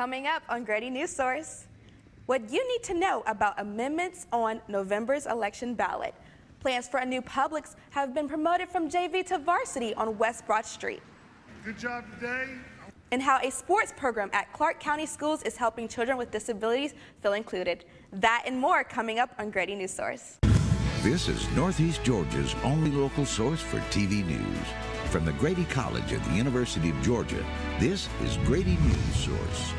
Coming up on Grady Newsource, what you need to know about amendments on November's election ballot. Plans for a new Publix have been promoted from JV to varsity on West Broad Street. Good job today. And how a sports program at Clark County Schools is helping children with disabilities feel included. That and more coming up on Grady Newsource. This is Northeast Georgia's only local source for TV news. From the Grady College at the University of Georgia, this is Grady Newsource.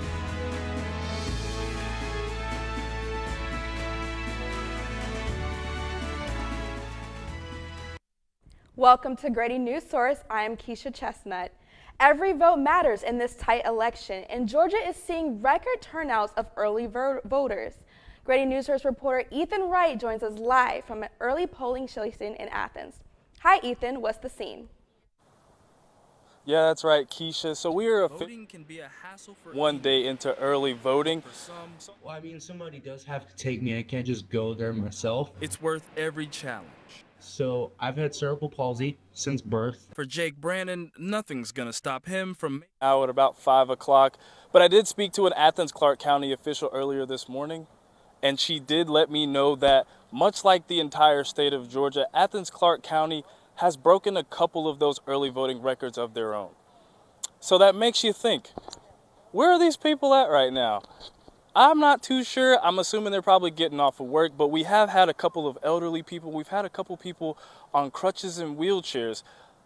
Welcome to Grady Newsource. I am Keisha Chestnut. Every vote matters in this tight election, and Georgia is seeing record turnouts of early voters. Grady Newsource reporter Ethan Wright joins us live from an early polling station in Athens. Hi, Ethan. What's the scene? Yeah, that's right, Keisha. So we are Voting can be a hassle for one day into early voting. Well, I mean, somebody does have to take me. I can't just go there myself. It's worth every challenge. So I've had cerebral palsy since birth. For Jake Brandon, nothing's going to stop him from Out at about 5 o'clock. But I did speak to an Athens Clark County official earlier this morning, and she did let me know that much like the entire state of Georgia, Athens Clark County has broken a couple of those early voting records of their own. So that makes you think, where are these people at right now? I'm not too sure. I'm assuming they're probably getting off of work, but we have had a couple of elderly people. We've had a couple people on crutches and wheelchairs.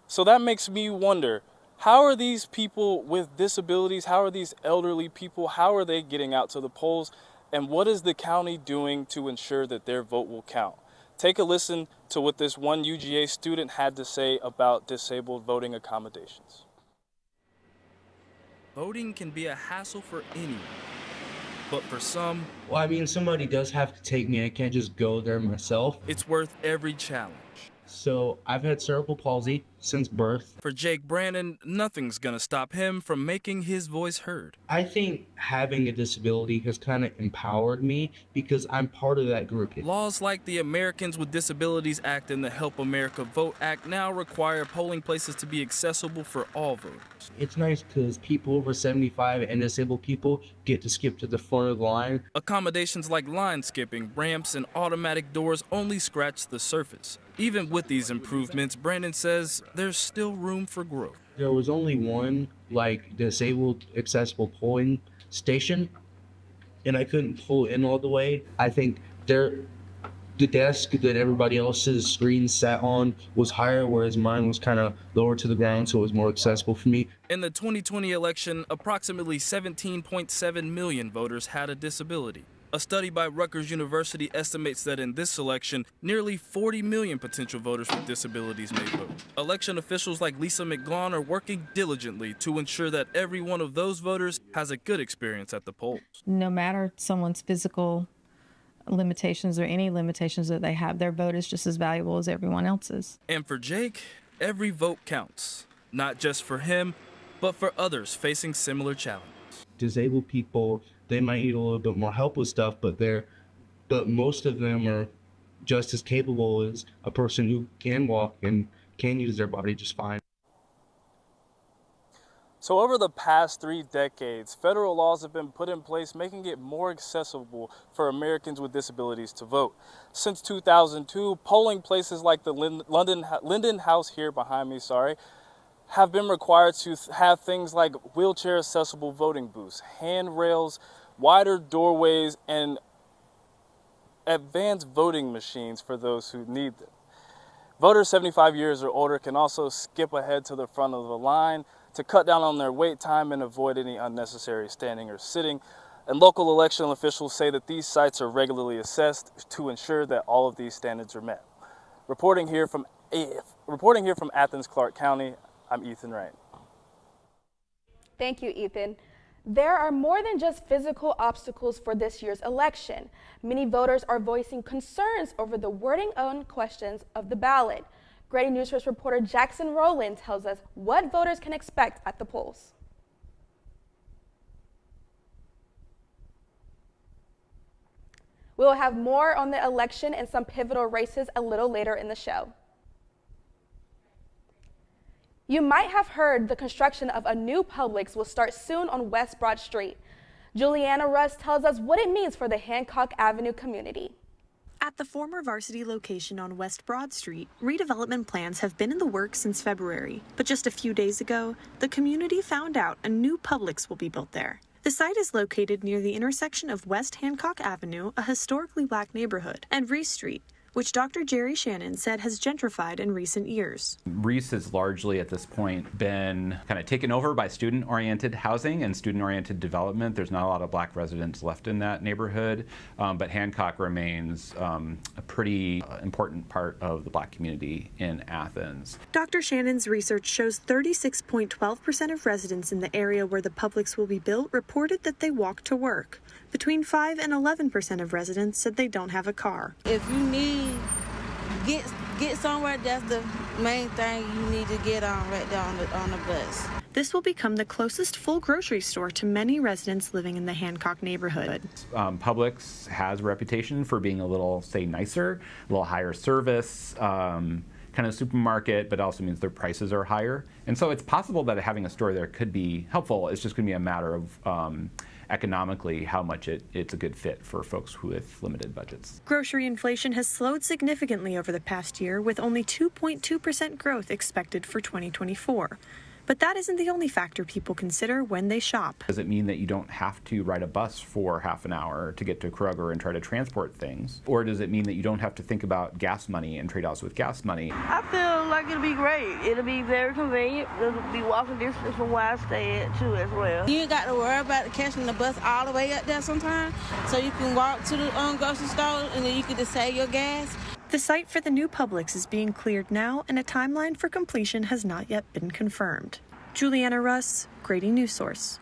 So that makes me wonder, how are these people with disabilities, how are these elderly people, how are they getting out to the polls? And what is the county doing to ensure that their vote will count? Take a listen to what this one UGA student had to say about disabled voting accommodations. voting can be a hassle for anyone. But for some, Well, I mean, somebody does have to take me. I can't just go there myself. it's worth every challenge. So I've had cerebral palsy since birth. For Jake Brandon, nothing's gonna stop him from making his voice heard. I think having a disability has kind of empowered me because I'm part of that group. Laws like the Americans with Disabilities Act and the Help America Vote Act now require polling places to be accessible for all voters. It's nice because people over 75 and disabled people get to skip to the front of the line. Accommodations like line skipping, ramps, and automatic doors only scratch the surface. Even with these improvements, Brandon says there's still room for growth. There was only one disabled accessible polling station, and I couldn't pull in all the way. I think the desk that everybody else's screen sat on was higher, whereas mine was kind of lower to the ground, so it was more accessible for me. In the 2020 election, approximately 17.7 million voters had a disability. A study by Rutgers University estimates that in this election, nearly 40 million potential voters with disabilities may vote. Election officials like Lisa McGlawn are working diligently to ensure that every one of those voters has a good experience at the polls. No matter someone's physical limitations or any limitations that they have, their vote is just as valuable as everyone else's. And for Jake, every vote counts, not just for him, but for others facing similar challenges. Disabled people, they might need a little bit more help with stuff, but most of them are just as capable as a person who can walk and can use their body just fine. So over the past 3 decades, federal laws have been put in place making it more accessible for Americans with disabilities to vote. Since 2002, polling places like the Linden House here behind me, have been required to have things like wheelchair accessible voting booths, handrails, wider doorways, and advanced voting machines for those who need them. Voters 75 years or older can also skip ahead to the front of the line to cut down on their wait time and avoid any unnecessary standing or sitting. And local election officials say that these sites are regularly assessed to ensure that all of these standards are met. Reporting here from Athens, Clark County, I'm Ethan Wright. Thank you, Ethan. There are more than just physical obstacles for this year's election. Many voters are voicing concerns over the wording on questions of the ballot. Grady Newsource reporter Jackson Rowland tells us what voters can expect at the polls. We will have more on the election and some pivotal races a little later in the show. You might have heard the construction of a new Publix will start soon on West Broad Street. Juliana Russ tells us what it means for the Hancock Avenue community. At the former Varsity location on West Broad Street, redevelopment plans have been in the works since February. But just a few days ago, the community found out a new Publix will be built there. The site is located near the intersection of West Hancock Avenue, a historically black neighborhood, and Reese Street, which Dr. Jerry Shannon said has gentrified in recent years. Reese has largely at this point been kind of taken over by student-oriented housing and student-oriented development. There's not a lot of black residents left in that neighborhood, but Hancock remains a pretty important part of the black community in Athens. Dr. Shannon's research shows 36.12% of residents in the area where the Publix will be built reported that they walk to work. Between 5 and 11% of residents said they don't have a car. If you need get somewhere, that's the main thing you need to get on right there on the bus. This will become the closest full grocery store to many residents living in the Hancock neighborhood. Publix has a reputation for being a little, say, nicer, a little higher service, kind of supermarket, but also means their prices are higher. And so it's possible that having a store there could be helpful. It's just going to be a matter of economically how much it's a good fit for folks with limited budgets. Grocery inflation has slowed significantly over the past year, with only 2.2% growth expected for 2024. But that isn't the only factor people consider when they shop. Does it mean that you don't have to ride a bus for half an hour to get to Kroger and try to transport things? Or does it mean that you don't have to think about gas money and trade-offs with gas money? I feel like it'll be great. It'll be very convenient. It'll be walking distance from where I stay at too as well. You ain't got to worry about catching the bus all the way up there sometimes. So you can walk to the grocery store and then you can just save your gas. The site for the new Publix is being cleared now, and a timeline for completion has not yet been confirmed. Juliana Russ, Grady Newsource.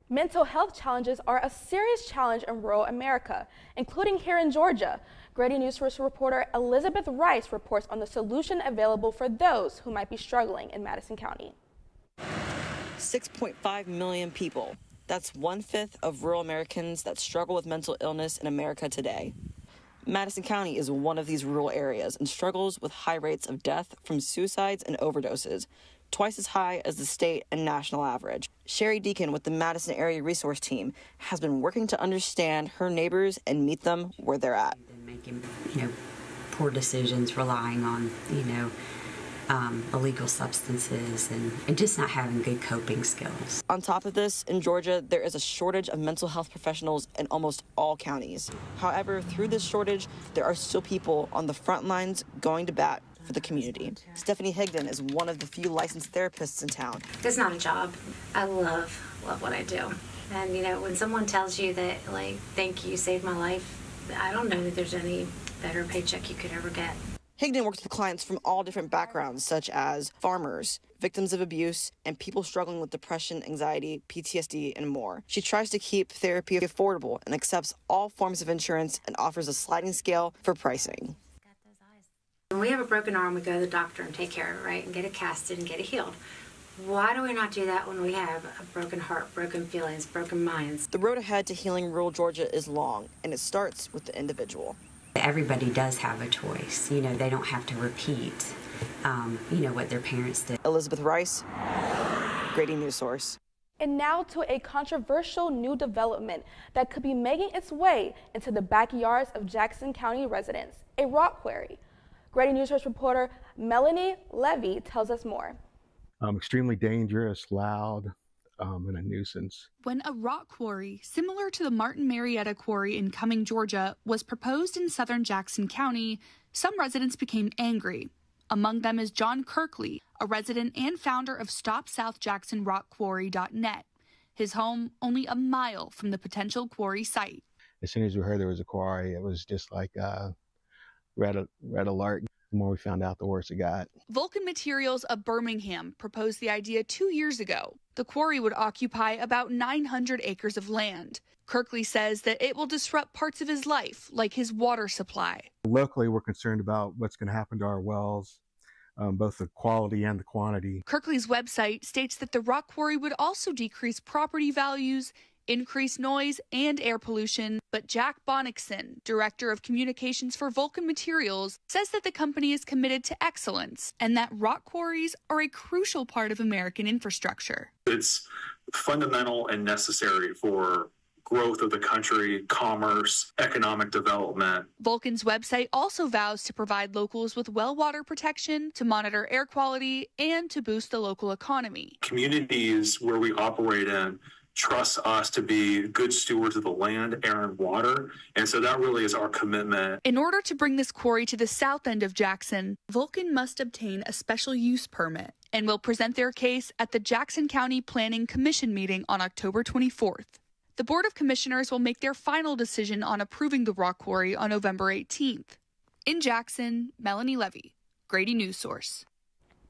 Mental health challenges are a serious challenge in rural America, including here in Georgia. Grady Newsource reporter Elizabeth Rice reports on the solution available for those who might be struggling in Madison County. 6.5 million people. That's 1/5 of rural Americans that struggle with mental illness in America today. Madison County is one of these rural areas and struggles with high rates of death from suicides and overdoses, twice as high as the state and national average. Sherry Deacon with the Madison Area Resource Team has been working to understand her neighbors and meet them where they're at. Making, poor decisions, relying on, illegal substances and just not having good coping skills. On top of this, in Georgia, there is a shortage of mental health professionals in almost all counties. However, through this shortage, there are still people on the front lines going to bat for the community. Stephanie Higdon is one of the few licensed therapists in town. It's not a job. I love what I do. And, when someone tells you that, thank you, you saved my life, I don't know that there's any better paycheck you could ever get. Higdon works with clients from all different backgrounds, such as farmers, victims of abuse, and people struggling with depression, anxiety, PTSD, and more. She tries to keep therapy affordable and accepts all forms of insurance and offers a sliding scale for pricing. When we have a broken arm, we go to the doctor and take care of it, right, and get it casted and get it healed. Why do we not do that when we have a broken heart, broken feelings, broken minds? The road ahead to healing rural Georgia is long, and it starts with the individual. Everybody does have a choice. They don't have to repeat, what their parents did. Elizabeth Rice, Grady Newsource. And now to a controversial new development that could be making its way into the backyards of Jackson County residents, a rock quarry. Grady Newsource reporter Melanie Levy tells us more. Extremely dangerous, loud, and a nuisance. When a rock quarry, similar to the Martin Marietta Quarry in Cumming, Georgia, was proposed in southern Jackson County, some residents became angry. Among them is John Kirkley, a resident and founder of StopSouthJacksonRockQuarry.net. His home only a mile from the potential quarry site. As soon as we heard there was a quarry, it was just like red alert. The more we found out, the worse it got. Vulcan Materials of Birmingham proposed the idea 2 years ago. The quarry would occupy about 900 acres of land. Kirkley says that it will disrupt parts of his life, like his water supply. Locally, we're concerned about what's going to happen to our wells, both the quality and the quantity. Kirkley's website states that the rock quarry would also decrease property values, increase noise and air pollution, but Jack Bonnickson, Director of Communications for Vulcan Materials, says that the company is committed to excellence and that rock quarries are a crucial part of American infrastructure. It's fundamental and necessary for growth of the country, commerce, economic development. Vulcan's website also vows to provide locals with well water protection, to monitor air quality, and to boost the local economy. Communities where we operate in trust us to be good stewards of the land, air, and water. And so that really is our commitment. In order to bring this quarry to the south end of Jackson, Vulcan must obtain a special use permit and will present their case at the Jackson County Planning Commission meeting on October 24th. The Board of Commissioners will make their final decision on approving the rock quarry on November 18th. In Jackson, Melanie Levy, Grady Newsource.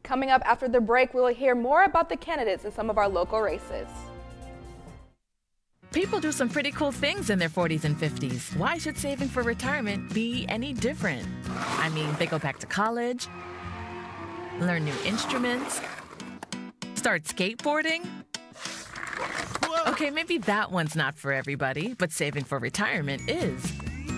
Coming up after the break, we will hear more about the candidates in some of our local races. People do some pretty cool things in their 40s and 50s. Why should saving for retirement be any different? I mean, they go back to college, learn new instruments, start skateboarding. Okay, maybe that one's not for everybody, but saving for retirement is.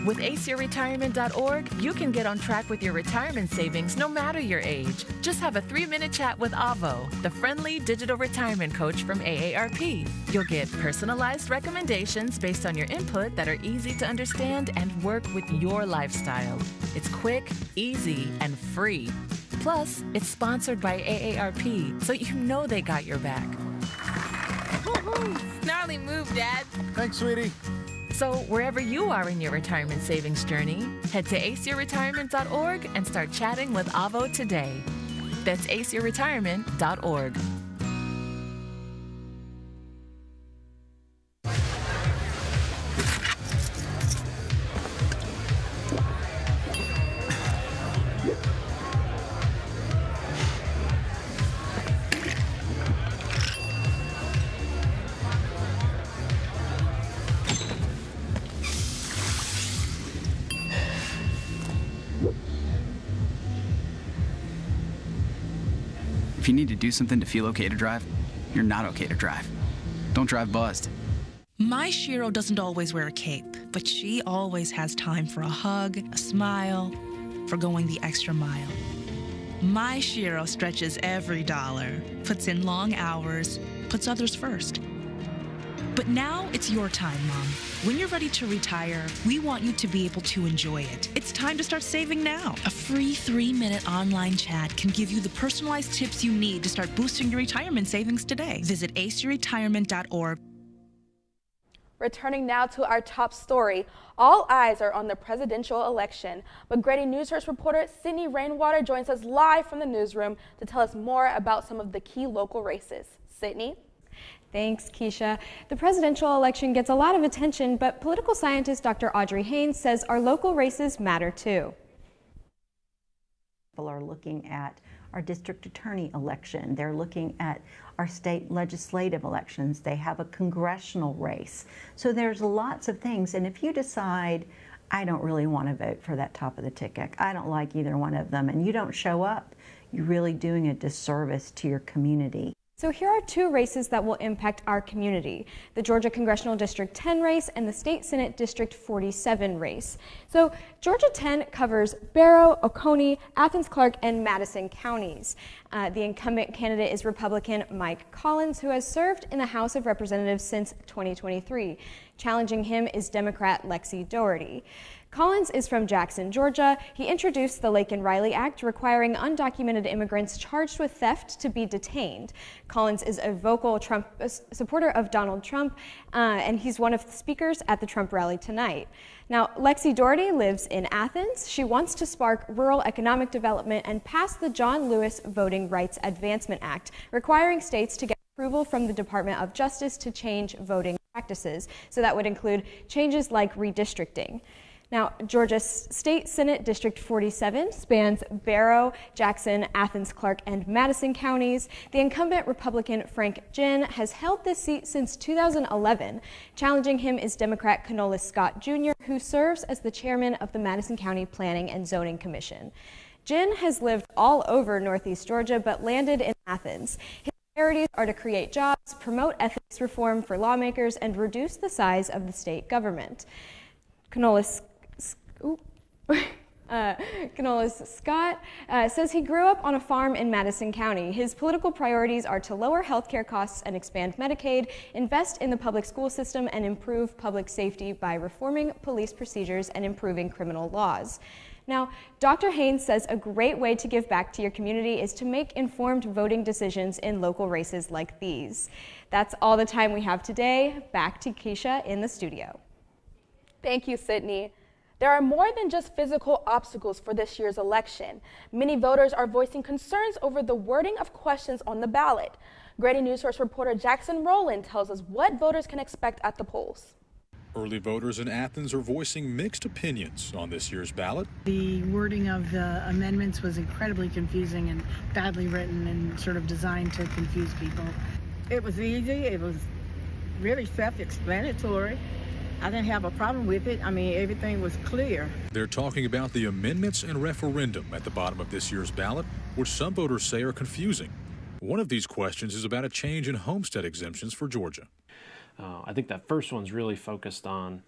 With aceyourretirement.org, you can get on track with your retirement savings no matter your age. Just have a 3-minute chat with Avo, the friendly digital retirement coach from AARP. You'll get personalized recommendations based on your input that are easy to understand and work with your lifestyle. It's quick, easy, and free. Plus, it's sponsored by AARP, so you know they got your back. Gnarly move, Dad. Thanks, sweetie. So wherever you are in your retirement savings journey, head to aceyourretirement.org and start chatting with Avo today. That's aceyourretirement.org. If you need to do something to feel okay to drive, you're not okay to drive. Don't drive buzzed. My Shiro doesn't always wear a cape, but she always has time for a hug, a smile, for going the extra mile. My Shiro stretches every dollar, puts in long hours, puts others first. But now it's your time, Mom. When you're ready to retire, we want you to be able to enjoy it. It's time to start saving now. A free 3-minute online chat can give you the personalized tips you need to start boosting your retirement savings today. Visit aceyourretirement.org. Returning now to our top story, all eyes are on the presidential election. But Grady Newsource reporter Sydney Rainwater joins us live from the newsroom to tell us more about some of the key local races. Sydney? Thanks, Keisha. The presidential election gets a lot of attention, but political scientist Dr. Audrey Haynes says our local races matter too. People are looking at our district attorney election. They're looking at our state legislative elections. They have a congressional race. So there's lots of things. And if you decide, I don't really want to vote for that top of the ticket, I don't like either one of them, and you don't show up, you're really doing a disservice to your community. So here are two races that will impact our community, the Georgia Congressional District 10 race and the State Senate District 47 race. So Georgia 10 covers Barrow, Oconee, Athens-Clarke, and Madison counties. The incumbent candidate is Republican Mike Collins, who has served in the House of Representatives since 2023. Challenging him is Democrat Lexi Doherty. Collins is from Jackson, Georgia. He introduced the Lake and Riley Act, requiring undocumented immigrants charged with theft to be detained. Collins is a vocal supporter of Donald Trump, and he's one of the speakers at the Trump rally tonight. Now, Lexi Doherty lives in Athens. She wants to spark rural economic development and pass the John Lewis Voting Rights Advancement Act, requiring states to get approval from the Department of Justice to change voting practices. So that would include changes like redistricting. Now, Georgia's State Senate District 47 spans Barrow, Jackson, Athens-Clarke, and Madison counties. The incumbent Republican Frank Ginn has held this seat since 2011. Challenging him is Democrat Canolis Scott Jr., who serves as the chairman of the Madison County Planning and Zoning Commission. Ginn has lived all over Northeast Georgia, but landed in Athens. His priorities are to create jobs, promote ethics reform for lawmakers, and reduce the size of the state government. Canolis Scott says he grew up on a farm in Madison County. His political priorities are to lower healthcare costs and expand Medicaid, invest in the public school system, and improve public safety by reforming police procedures and improving criminal laws. Now, Dr. Haynes says a great way to give back to your community is to make informed voting decisions in local races like these. That's all the time we have today. Back to Keisha in the studio. Thank you, Sydney. There are more than just physical obstacles for this year's election. Many voters are voicing concerns over the wording of questions on the ballot. Grady Newsource reporter Jackson Rowland tells us what voters can expect at the polls. Early voters in Athens are voicing mixed opinions on this year's ballot. The wording of the amendments was incredibly confusing and badly written and sort of designed to confuse people. It was easy. It was really self-explanatory. I didn't have a problem with it. I mean, everything was clear. They're talking about the amendments and referendum at the bottom of this year's ballot, which some voters say are confusing. One of these questions is about a change in homestead exemptions for Georgia. I think that first one's really focused on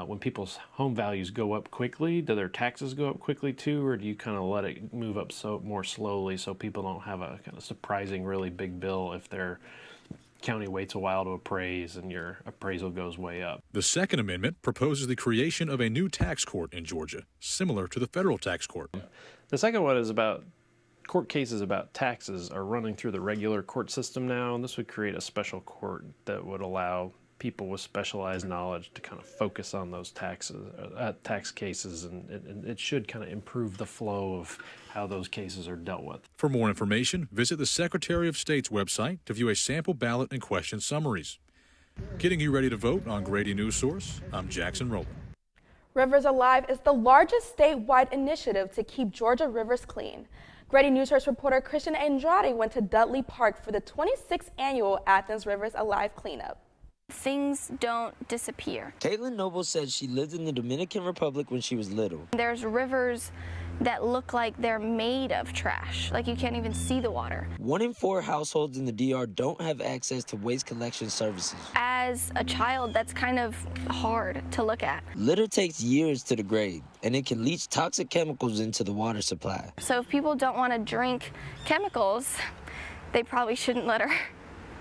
when people's home values go up quickly, do their taxes go up quickly too, or do you kind of let it move up more slowly so people don't have a kind of surprising, really big bill if their county waits a while to appraise and your appraisal goes way up? The Second Amendment proposes the creation of a new tax court in Georgia, similar to the federal tax court. The second one is about court cases about taxes are running through the regular court system now, and this would create a special court that would allow people with specialized knowledge to kind of focus on those tax cases, and it should kind of improve the flow of how those cases are dealt with. For more information, visit the Secretary of State's website to view a sample ballot and question summaries. Getting you ready to vote on Grady Newsource, I'm Jackson Rowland. Rivers Alive is the largest statewide initiative to keep Georgia rivers clean. Grady Newsource reporter Christian Andrade went to Dudley Park for the 26th annual Athens Rivers Alive cleanup. Things don't disappear. Caitlin Noble said she lived in the Dominican Republic when she was little. There's rivers that look like they're made of trash, like you can't even see the water. 1 in 4 households in the DR don't have access to waste collection services. As a child, that's kind of hard to look at. Litter takes years to degrade, and it can leach toxic chemicals into the water supply. So if people don't want to drink chemicals, they probably shouldn't litter.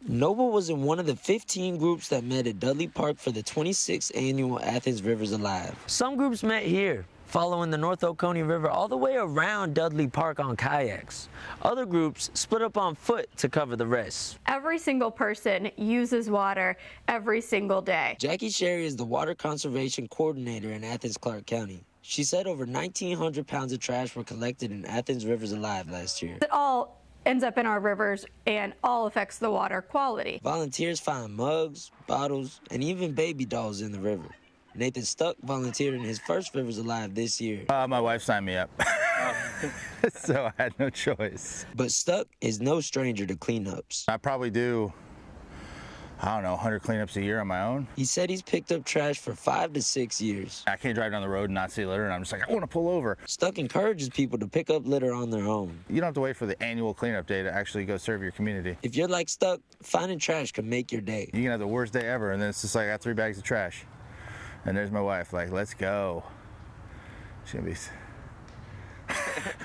Noble was in one of the 15 groups that met at Dudley Park for the 26th annual Athens Rivers Alive. Some groups met here, following the North Oconee River all the way around Dudley Park on kayaks. Other groups split up on foot to cover the rest. Every single person uses water every single day. Jackie Sherry is the water conservation coordinator in Athens-Clarke County. She said over 1,900 pounds of trash were collected in Athens Rivers Alive last year. It all ends up in our rivers and all affects the water quality. Volunteers find mugs, bottles, and even baby dolls in the river. Nathan Stuck volunteered in his first Rivers Alive this year. My wife signed me up, so I had no choice. But Stuck is no stranger to cleanups. I probably do, 100 cleanups a year on my own. He said he's picked up trash for 5 to 6 years. I can't drive down the road and not see litter, and I'm just like, I want to pull over. Stuck encourages people to pick up litter on their own. You don't have to wait for the annual cleanup day to actually go serve your community. If you're like Stuck, finding trash can make your day. You can have the worst day ever, and then it's just like, I got 3 bags of trash. And there's my wife, like, let's go. She's gonna be...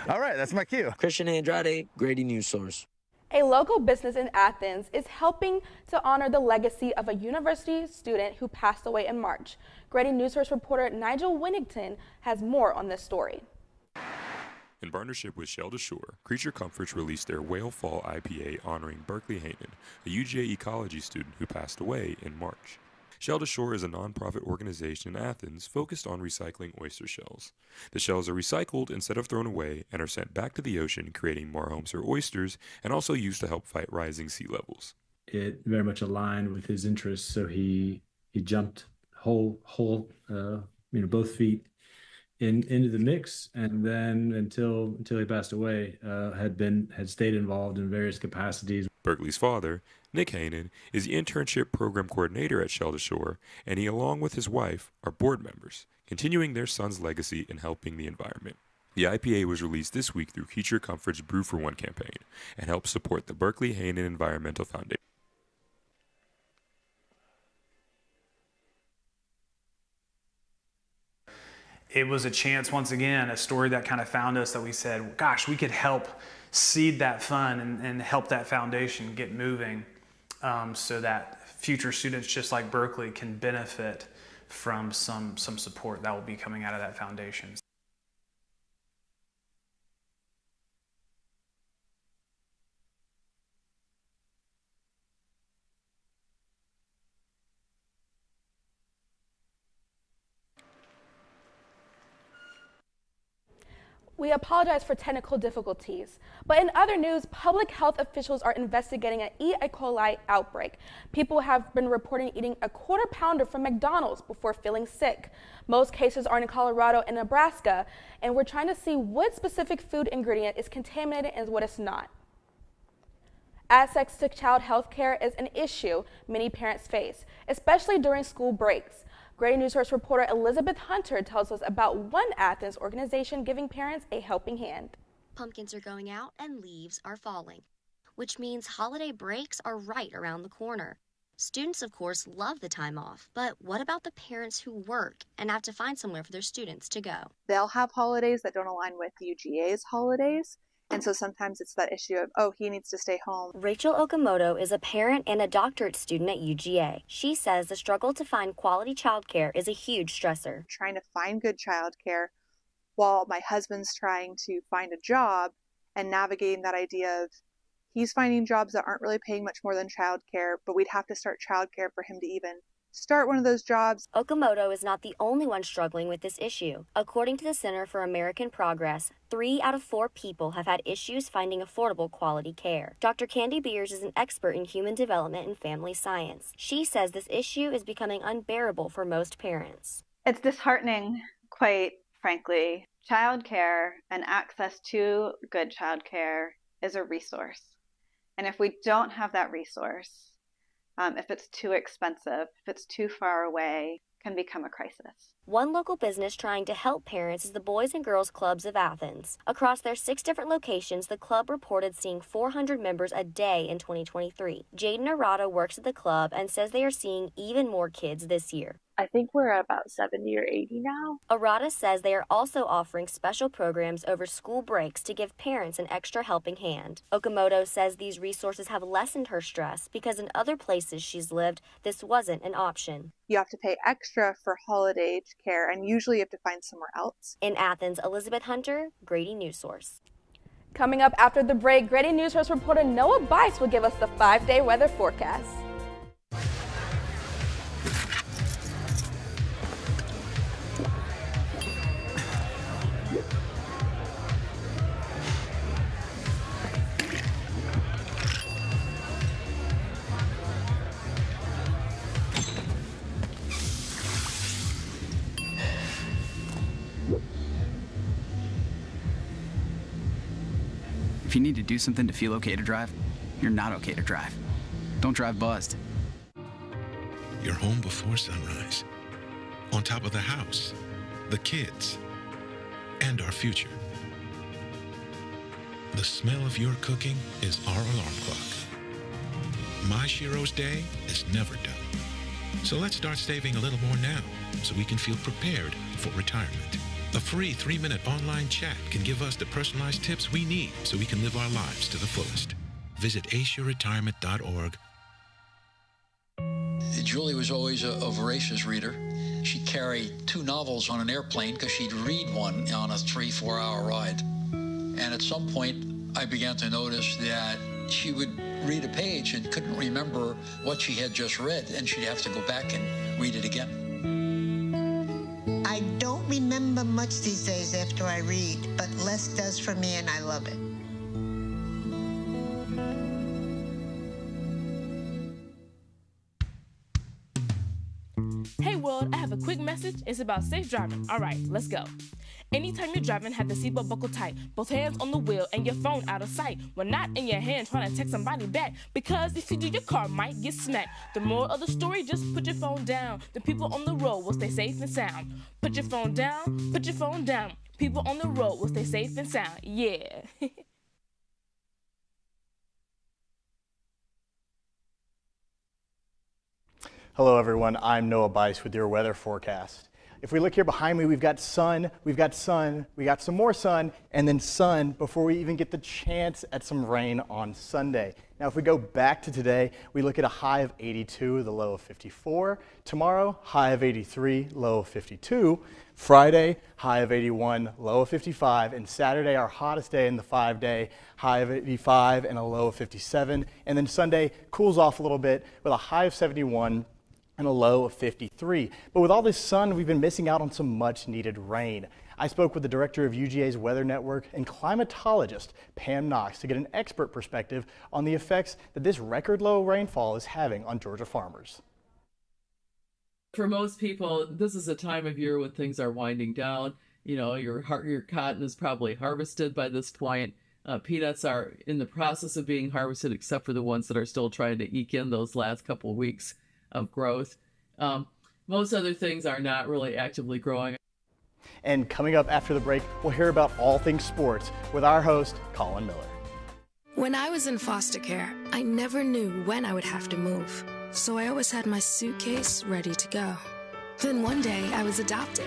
All right, that's my cue. Christian Andrade, Grady Newsource. A local business in Athens is helping to honor the legacy of a university student who passed away in March. Grady Newsource reporter Nigel Winnington has more on this story. In partnership with Shell to Shore, Creature Comforts released their Whale Fall IPA honoring Berkeley Haynen, a UGA ecology student who passed away in March. Shell to Shore is a nonprofit organization in Athens focused on recycling oyster shells. The shells are recycled instead of thrown away and are sent back to the ocean, creating more homes for oysters and also used to help fight rising sea levels. It very much aligned with his interests, so he jumped both feet into the mix, and then until he passed away, had stayed involved in various capacities. Berkeley's father, Nick Haynen, is the internship program coordinator at Shell to Shore, and he, along with his wife, are board members, continuing their son's legacy in helping the environment. The IPA was released this week through Creature Comforts Brew for One campaign and helps support the Berkeley Haynen Environmental Foundation. it was a chance, once again, a story that kind of found us, that we said, gosh, we could help seed that fund and help that foundation get moving, so that future students just like Berkeley can benefit from some support that will be coming out of that foundation. We apologize for technical difficulties, but in other news, public health officials are investigating an E. coli outbreak. People have been reporting eating a quarter pounder from McDonald's before feeling sick. Most cases are in Colorado and Nebraska, and we're trying to see what specific food ingredient is contaminated and what is not. Access to child health care is an issue many parents face, especially during school breaks. Grady Newsource reporter Elizabeth Hunter tells us about one Athens organization giving parents a helping hand. Pumpkins are going out and leaves are falling, which means holiday breaks are right around the corner. Students, of course, love the time off, but what about the parents who work and have to find somewhere for their students to go? They'll have holidays that don't align with UGA's holidays. And so sometimes it's that issue of, oh, he needs to stay home. Rachel Okamoto is a parent and a doctorate student at UGA. She says the struggle to find quality childcare is a huge stressor. Trying to find good childcare while my husband's trying to find a job and navigating that idea of he's finding jobs that aren't really paying much more than childcare, but we'd have to start childcare for him to even start one of those jobs. Okamoto is not the only one struggling with this issue. According to the Center for American Progress, 3 out of 4 people have had issues finding affordable quality care. Dr. Candy Beers is an expert in human development and family science. She says this issue is becoming unbearable for most parents. It's disheartening, quite frankly. Childcare and access to good childcare is a resource. And if we don't have that resource, if it's too expensive, if it's too far away, can become a crisis. One local business trying to help parents is the Boys and Girls Clubs of Athens. Across their 6 different locations, the club reported seeing 400 members a day in 2023. Jaden Arata works at the club and says they are seeing even more kids this year. I think we're at about 70 or 80 now. Arata says they are also offering special programs over school breaks to give parents an extra helping hand. Okamoto says these resources have lessened her stress because in other places she's lived, this wasn't an option. You have to pay extra for holiday care, and usually you have to find somewhere else. In Athens, Elizabeth Hunter, Grady Newsource. Coming up after the break, Grady Newsource reporter Noah Bice will give us the 5-day weather forecast. If you need to do something to feel okay to drive, you're not okay to drive. Don't drive buzzed. You're home before sunrise, on top of the house, the kids, and our future. The smell of your cooking is our alarm clock. My Shiro's day is never done. So let's start saving a little more now so we can feel prepared for retirement. A free 3-minute online chat can give us the personalized tips we need so we can live our lives to the fullest. Visit aceyourretirement.org. Julie was always a voracious reader. She'd carry 2 novels on an airplane because she'd read one on a 3-4 hour ride. And at some point, I began to notice that she would read a page and couldn't remember what she had just read, and she'd have to go back and read it again. I don't remember much these days after I read, but less does for me, and I love it. Hey world, I have a quick message. It's about safe driving. All right, let's go. Anytime you're driving, have the seatbelt buckled tight. Both hands on the wheel and your phone out of sight. When not in your hand trying to text somebody back. Because if you do, your car might get smacked. The moral of the story, just put your phone down. The people on the road will stay safe and sound. Put your phone down, put your phone down. People on the road will stay safe and sound. Yeah. Hello everyone, I'm Noah Bice with your weather forecast. If we look here behind me, we've got sun, we got some more sun, and then sun before we even get the chance at some rain on Sunday. Now, if we go back to today, we look at a high of 82, the low of 54. Tomorrow, high of 83, low of 52. Friday, high of 81, low of 55. And Saturday, our hottest day in the 5-day, high of 85 and a low of 57. And then Sunday cools off a little bit with a high of 71 and a low of 53. But with all this sun, we've been missing out on some much needed rain. I spoke with the director of UGA's Weather Network and climatologist Pam Knox to get an expert perspective on the effects that this record low rainfall is having on Georgia farmers. For most people, this is a time of year when things are winding down. You know, your cotton is probably harvested by this point. Peanuts are in the process of being harvested, except for the ones that are still trying to eke in those last couple of weeks of growth. Most other things are not really actively growing. And coming up after the break, we'll hear about all things sports with our host, Colin Miller. When I was in foster care, I never knew when I would have to move. So I always had my suitcase ready to go. Then one day I was adopted.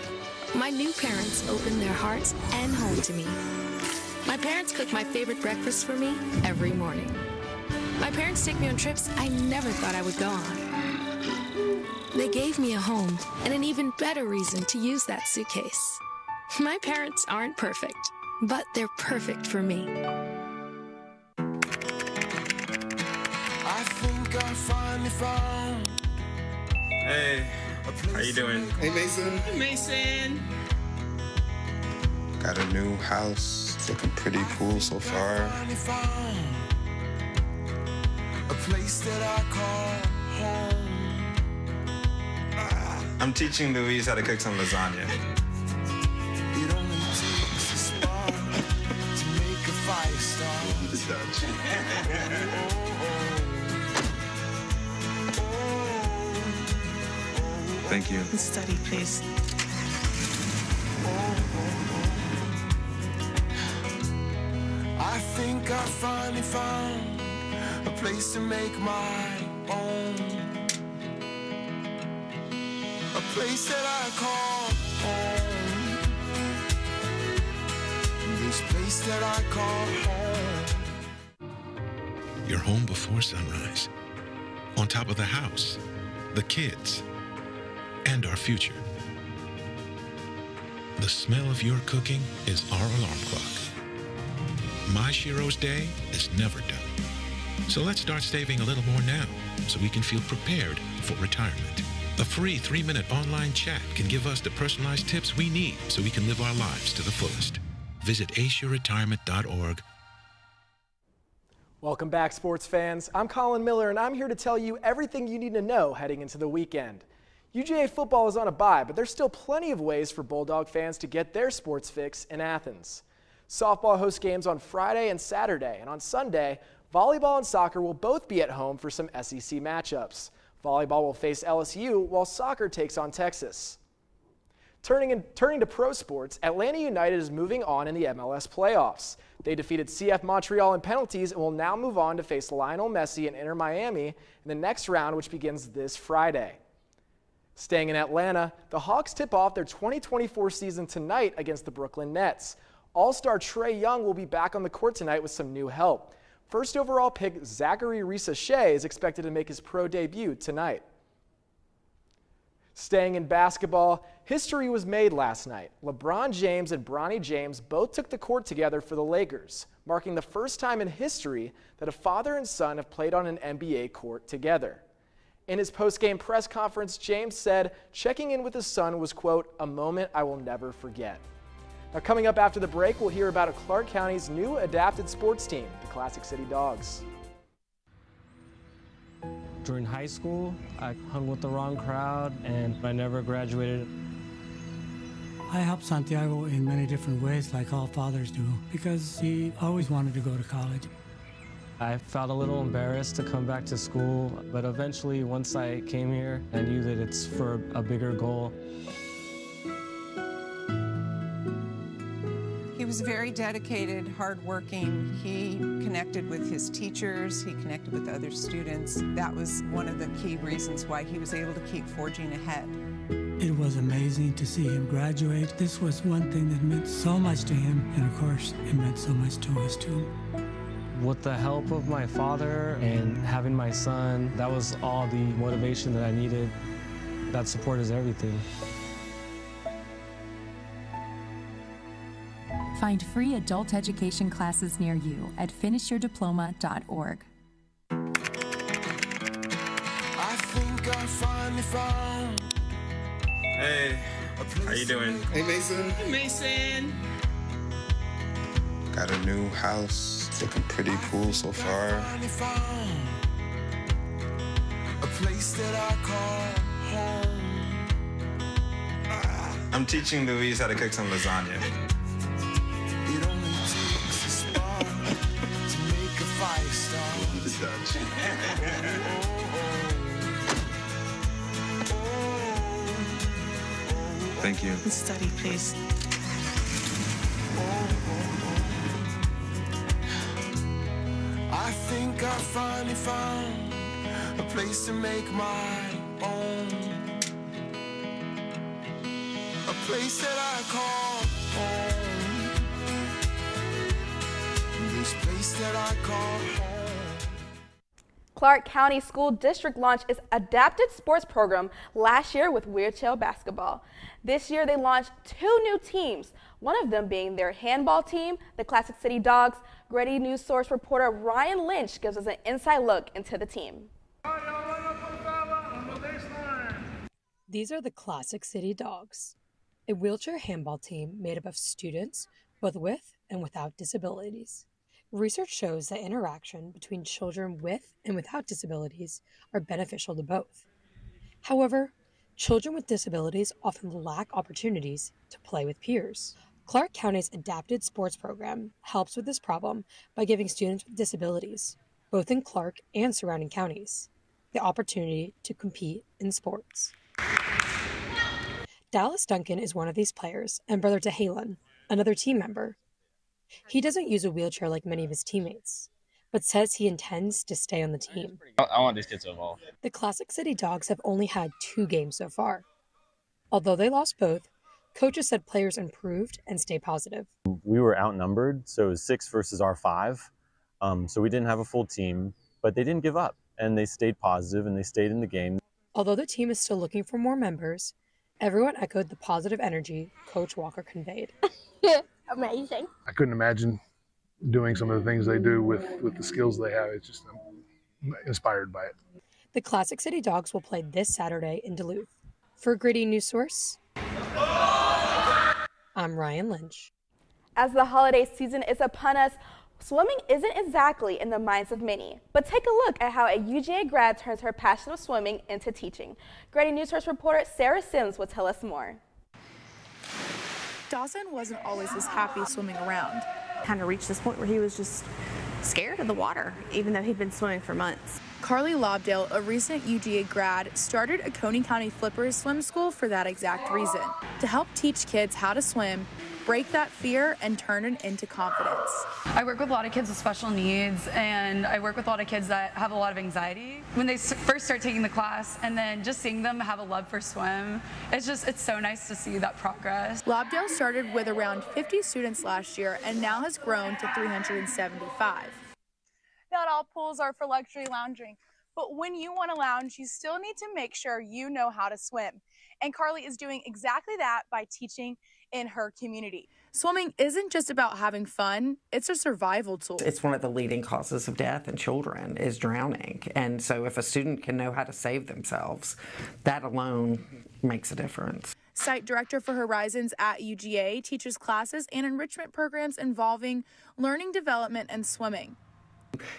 My new parents opened their hearts and home to me. My parents cook my favorite breakfast for me every morning. My parents take me on trips I never thought I would go on. They gave me a home and an even better reason to use that suitcase. My parents aren't perfect, but they're perfect for me. I think I finally found. Hey, how you doing? Hey, Mason. Hey, Mason. Got a new house. It's looking pretty cool so far. A place that I call home. I'm teaching Louise how to cook some lasagna. It only takes a spark to make a fire start. Thank you. Study, please. I think I finally found a place to make my own. A place that I call home. This place that I call home. Your home before sunrise. On top of the house, the kids, and our future. The smell of your cooking is our alarm clock. My Shiro's day is never done. So let's start saving a little more now so we can feel prepared for retirement. A free 3-minute online chat can give us the personalized tips we need so we can live our lives to the fullest. Visit aceyourretirement.org. Welcome back, sports fans. I'm Colin Miller, and I'm here to tell you everything you need to know heading into the weekend. UGA football is on a bye, but there's still plenty of ways for Bulldog fans to get their sports fix in Athens. Softball hosts games on Friday and Saturday, and on Sunday, volleyball and soccer will both be at home for some SEC matchups. Volleyball will face LSU, while soccer takes on Texas. Turning to pro sports, Atlanta United is moving on in the MLS playoffs. They defeated CF Montreal in penalties and will now move on to face Lionel Messi and Inter Miami in the next round, which begins this Friday. Staying in Atlanta, the Hawks tip off their 2024 season tonight against the Brooklyn Nets. All-star Trae Young will be back on the court tonight with some new help. First overall pick Zachary Risa-Shea is expected to make his pro debut tonight. Staying in basketball, history was made last night. LeBron James and Bronny James both took the court together for the Lakers, marking the first time in history that a father and son have played on an NBA court together. In his post-game press conference, James said checking in with his son was, quote, a moment I will never forget. Now, coming up after the break, we'll hear about Clark County's new adapted sports team, the Classic City Dogs. During high school, I hung with the wrong crowd and I never graduated. I helped Santiago in many different ways, like all fathers do, because he always wanted to go to college. I felt a little embarrassed to come back to school, but eventually, once I came here, I knew that it's for a bigger goal. He was very dedicated, hardworking. He connected with his teachers. He connected with other students. That was one of the key reasons why he was able to keep forging ahead. It was amazing to see him graduate. This was one thing that meant so much to him, and of course, it meant so much to us too. With the help of my father and having my son, that was all the motivation that I needed. That support is everything. Find free adult education classes near you at finishyourdiploma.org. I think I finally found. Hey, how you doing? Hey, Mason. Hey, Mason. Got a new house. It's looking pretty cool so far. A place that I call home. I'm teaching Louise how to cook some lasagna. It only takes a spark to make a fire start. The Dutch. Thank you. Study, please. I think I finally found a place to make my own. A place that I call home. This place that I call home. Clark County School District launched its adapted sports program last year with wheelchair basketball. This year they launched 2 new teams, one of them being their handball team, the Classic City Dogs. Grady Newsource reporter Ryan Lynch gives us an inside look into the team. These are the Classic City Dogs, a wheelchair handball team made up of students both with and without disabilities. Research shows that interaction between children with and without disabilities are beneficial to both. However, children with disabilities often lack opportunities to play with peers. Clark County's adapted sports program helps with this problem by giving students with disabilities, both in Clark and surrounding counties, the opportunity to compete in sports. Dallas Duncan is one of these players and brother to Halen, another team member. He doesn't use a wheelchair like many of his teammates, but says he intends to stay on the team. I want these kids to evolve. The Classic City Dogs have only had 2 games so far. Although they lost both, coaches said players improved and stay positive. We were outnumbered, so it was 6 versus our 5. So we didn't have a full team, but they didn't give up, and they stayed positive and they stayed in the game. Although the team is still looking for more members, everyone echoed the positive energy Coach Walker conveyed. Amazing. I couldn't imagine doing some of the things they do with the skills they have. It's just, I'm inspired by it. The Classic City Dogs will play this Saturday in Duluth. For Grady Newsource, I'm Ryan Lynch. As the holiday season is upon us, swimming isn't exactly in the minds of many. But take a look at how a UGA grad turns her passion of swimming into teaching. Grady Newsource reporter Sarah Sims will tell us more. Dawson wasn't always this happy swimming around. Kind of reached this point where he was just scared of the water, even though he'd been swimming for months. Carly Lobdell, a recent UGA grad, started a Coney County Flippers swim school for that exact reason, to help teach kids how to swim, break that fear, and turn it into confidence. I work with a lot of kids with special needs, and I work with a lot of kids that have a lot of anxiety. When they first start taking the class, and then just seeing them have a love for swim, it's so nice to see that progress. Lobdell started with around 50 students last year and now has grown to 375. Not all pools are for luxury lounging, but when you want to lounge, you still need to make sure you know how to swim. And Carly is doing exactly that by teaching in her community. Swimming isn't just about having fun, it's a survival tool. It's one of the leading causes of death in children is drowning. And so if a student can know how to save themselves, that alone makes a difference. Site director for Horizons at UGA teaches classes and enrichment programs involving learning development and swimming.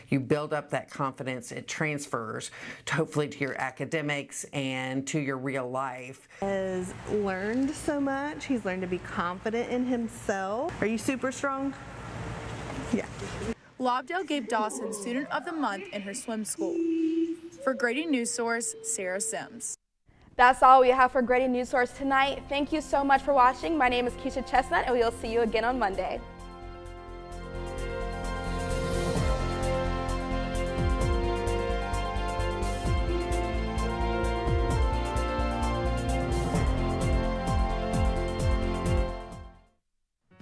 You build up that confidence, it transfers hopefully to your academics and to your real life. Has learned so much. He's learned to be confident in himself. Are you super strong? Yeah. Lobdell gave Dawson Student of the Month in her swim school. For Grady Newsource, Sarah Sims. That's all we have for Grady Newsource tonight. Thank you so much for watching. My name is Keisha Chestnut, and we will see you again on Monday.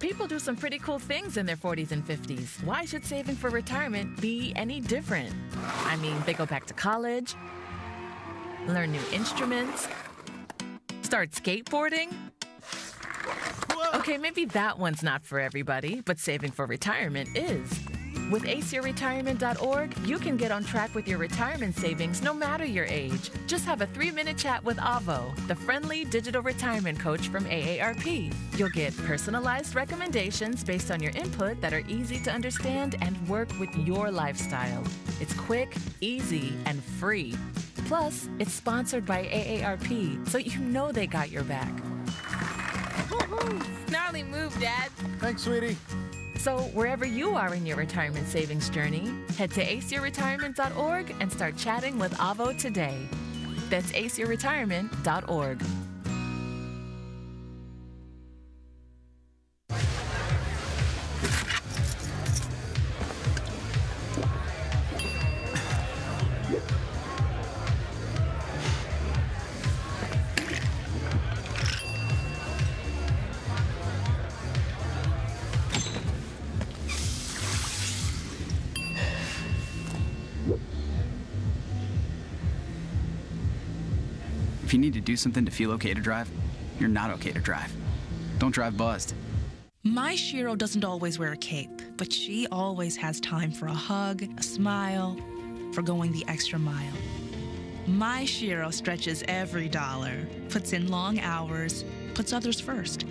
People do some pretty cool things in their 40s and 50s. Why should saving for retirement be any different? I mean, they go back to college, learn new instruments, start skateboarding. Okay, maybe that one's not for everybody, but saving for retirement is. With aceyourretirement.org, you can get on track with your retirement savings no matter your age. Just have a 3-minute chat with Avo, the friendly digital retirement coach from AARP. You'll get personalized recommendations based on your input that are easy to understand and work with your lifestyle. It's quick, easy, and free. Plus, it's sponsored by AARP, so you know they got your back. Gnarly move, Dad. Thanks, sweetie. So wherever you are in your retirement savings journey, head to aceyourretirement.org and start chatting with Avo today. That's aceyourretirement.org. If you need to do something to feel okay to drive, you're not okay to drive. Don't drive buzzed. My Shiro doesn't always wear a cape, but she always has time for a hug, a smile, for going the extra mile. My Shiro stretches every dollar, puts in long hours, puts others first.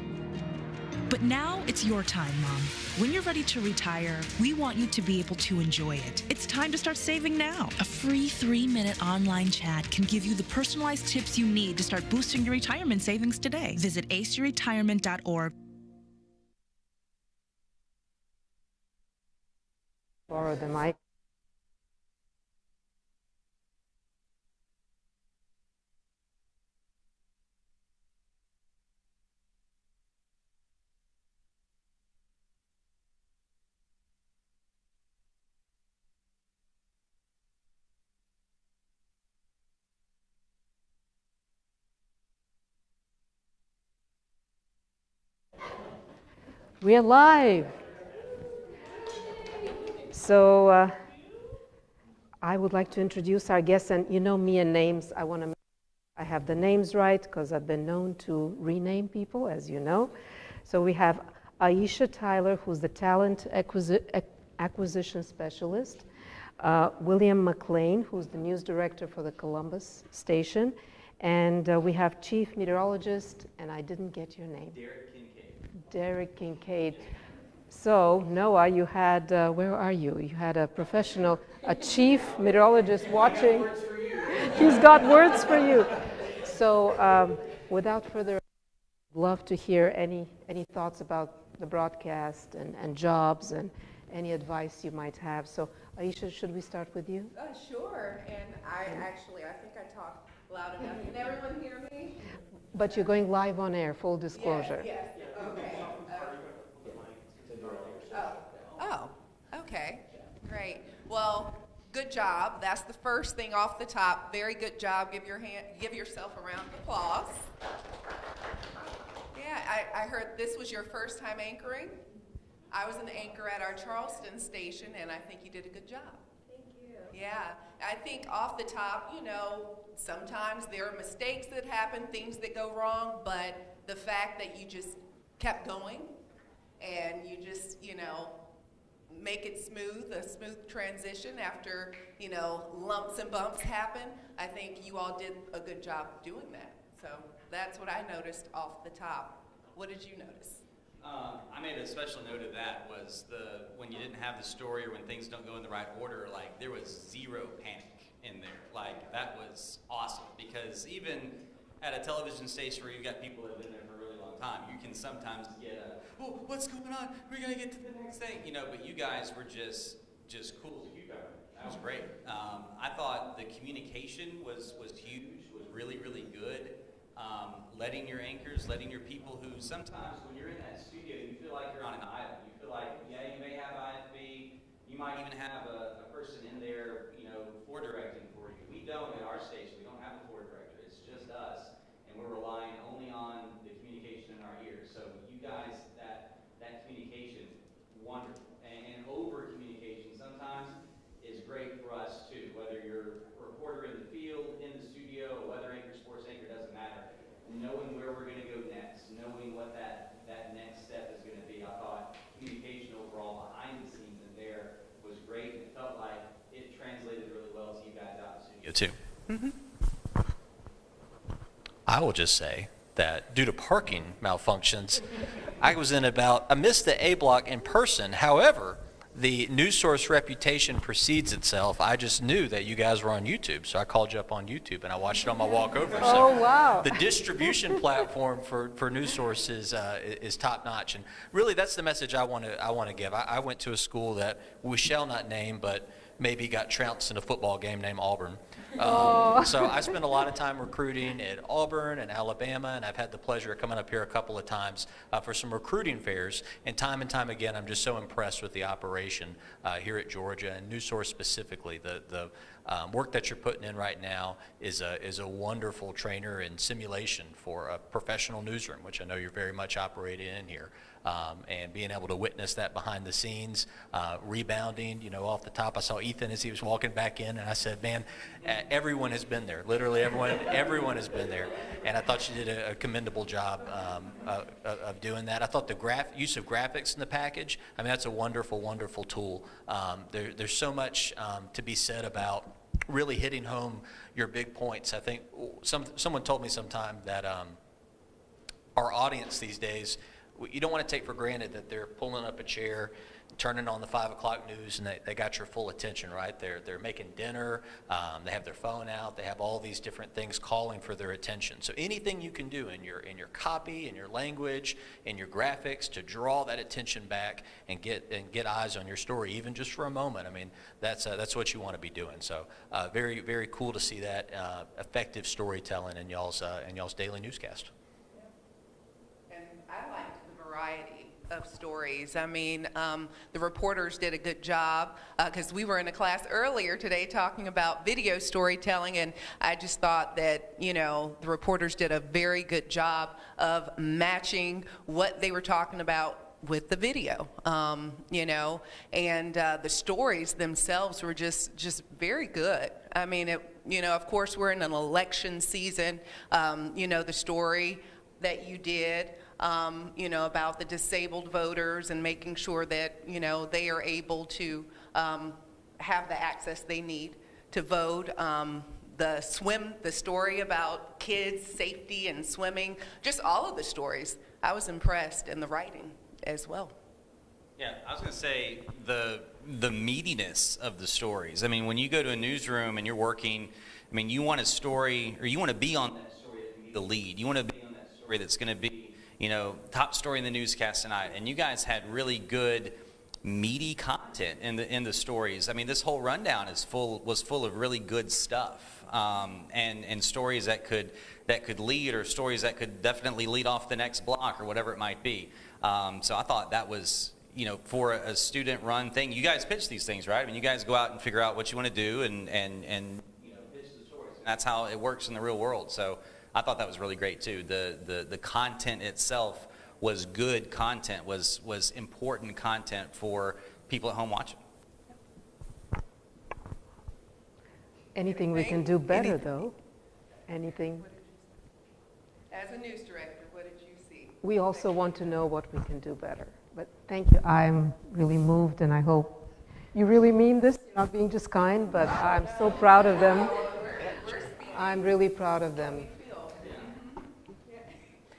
But now it's your time, Mom. When you're ready to retire, we want you to be able to enjoy it. It's time to start saving now. A free 3-minute online chat can give you the personalized tips you need to start boosting your retirement savings today. Visit aceyourretirement.org. Borrow the mic. We're live. So I would like to introduce our guests, and you know me and names. I have the names right because I've been known to rename people, as you know. So we have Aisha Tyler, who's the talent acquisition specialist. William McLean, who's the news director for the Columbus station. And we have chief meteorologist, and I didn't get your name. Derek Kincaid. So, Noah, you had, where are you? You had a professional, a chief meteorologist watching. He's got words for you. So, without further ado, I'd love to hear any thoughts about the broadcast and jobs and any advice you might have. So, Aisha, should we start with you? Sure. And I think I talk loud enough. Can everyone hear me? But you're going live on air, full disclosure. Yes. Okay. Oh, okay. Great. Well, good job. That's the first thing off the top. Very good job. Give yourself a round of applause. Yeah, I heard this was your first time anchoring. I was an anchor at our Charleston station, and I think you did a good job. Thank you. Yeah, I think off the top, sometimes there are mistakes that happen, things that go wrong, but the fact that you just kept going and you just, make it smooth, a smooth transition after, lumps and bumps happen, I think you all did a good job doing that. So that's what I noticed off the top. What did you notice? I made a special note of that was when you didn't have the story or when things don't go in the right order, like there was zero panic in there. Like that was awesome because even at a television station where you've got people that have been there for a really long time, you can sometimes get what's going on? We're gonna get to the next thing, but you guys were just cool as a cucumber. That was great. I thought the communication was huge, was really, really good. Letting your anchors, letting your people who sometimes when you're in that studio, you feel like you're on an island. You feel like, you may have IFB, you might even have a person in there, floor directing for you. We don't at our station, we don't have a floor director. It's just us, and we're relying only on the communication in our ears. So you guys, that communication wonderful. And over communication sometimes is great for us too, whether you're a reporter in the field, in the studio, a weather anchor, sports anchor, doesn't matter. Knowing where we're going to go next, knowing what that next step is going to be. I thought communication overall behind the scenes in there was great, and it felt like it translated really well to you guys out in the studio too. I will just say that due to parking malfunctions, I missed the A block in person. However, the Newsource reputation precedes itself. I just knew that you guys were on YouTube, so I called you up on YouTube and I watched it on my walk over. Oh, wow. The distribution platform for Newsource is top notch, and really that's the message I want to give. I went to a school that we shall not name, but maybe got trounced in a football game named Auburn. So I spent a lot of time recruiting at Auburn and Alabama, and I've had the pleasure of coming up here a couple of times for some recruiting fairs. And time again, I'm just so impressed with the operation here at Georgia and Newsource specifically. The work that you're putting in right now is a wonderful trainer and simulation for a professional newsroom, which I know you're very much operating in here. And being able to witness that behind the scenes, rebounding, off the top. I saw Ethan as he was walking back in, and I said, man, everyone has been there. Literally everyone has been there. And I thought you did a commendable job of doing that. I thought the use of graphics in the package, I mean, that's a wonderful, wonderful tool. There's so much to be said about really hitting home your big points. I think someone told me sometime that our audience these days, you don't want to take for granted that they're pulling up a chair, turning on the 5 o'clock news, and they got your full attention, right? They're making dinner, they have their phone out, they have all these different things calling for their attention. So anything you can do in your copy, in your language, in your graphics to draw that attention back and get eyes on your story, even just for a moment. I mean, that's what you want to be doing. So very, very cool to see that effective storytelling in y'all's daily newscast. I liked the variety of stories. I mean, the reporters did a good job because we were in a class earlier today talking about video storytelling, and I just thought that, the reporters did a very good job of matching what they were talking about with the video, and the stories themselves were just very good. I mean, of course, we're in an election season. The story that you did, about the disabled voters and making sure that, they are able to have the access they need to vote. The story about kids' safety and swimming, just all of the stories. I was impressed, in the writing as well. Yeah, I was going to say the meatiness of the stories. I mean, when you go to a newsroom and you're working, I mean, you want a story, or you want to be on that story that can be the lead. You want to be on that story that's going to be, top story in the newscast tonight. And you guys had really good, meaty content in the stories. I mean, this whole rundown was full of really good stuff, and stories that could lead, or stories that could definitely lead off the next block or whatever it might be. So I thought that was, for a student-run thing. You guys pitch these things, right? I mean, you guys go out and figure out what you want to do and pitch the stories. And that's how it works in the real world. So I thought that was really great too. The content itself was good content, was important content for people at home watching. Anything we can do better, though? Anything? As a news director, what did you see? We also want to know what we can do better. But thank you. I'm really moved, and I hope you really mean this. You're not being just kind, but I'm so proud of them. I'm really proud of them.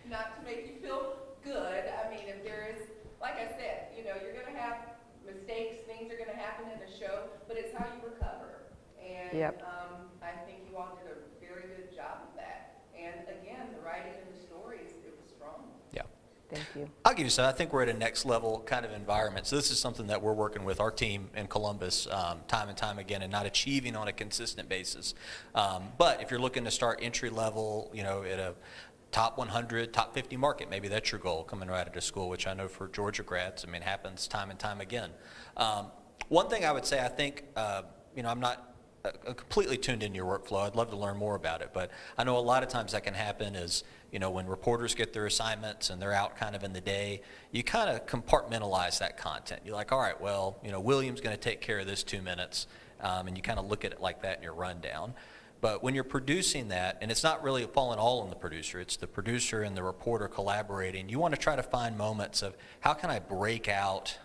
Not to make you feel good. I mean, if there is, like I said, you're going to have mistakes, things are going to happen in a show, but it's how you recover. And I think you all did a very good job of that. And again, the writing and the stories, it was strong. Yeah. Thank you. I'll give you some. I think we're at a next level kind of environment. So this is something that we're working with our team in Columbus time and time again, and not achieving on a consistent basis. But if you're looking to start entry level, at a top 100, top 50 market, maybe that's your goal coming right out of school, which I know for Georgia grads, I mean, happens time and time again. One thing I would say, I think, I'm not completely tuned into your workflow. I'd love to learn more about it, but I know a lot of times that can happen is, when reporters get their assignments and they're out kind of in the day, you kind of compartmentalize that content. You're like, all right, well, William's going to take care of this 2 minutes, and you kind of look at it like that in your rundown. But when you're producing that, and it's not really falling all on the producer, it's the producer and the reporter collaborating, you want to try to find moments of how can I break out,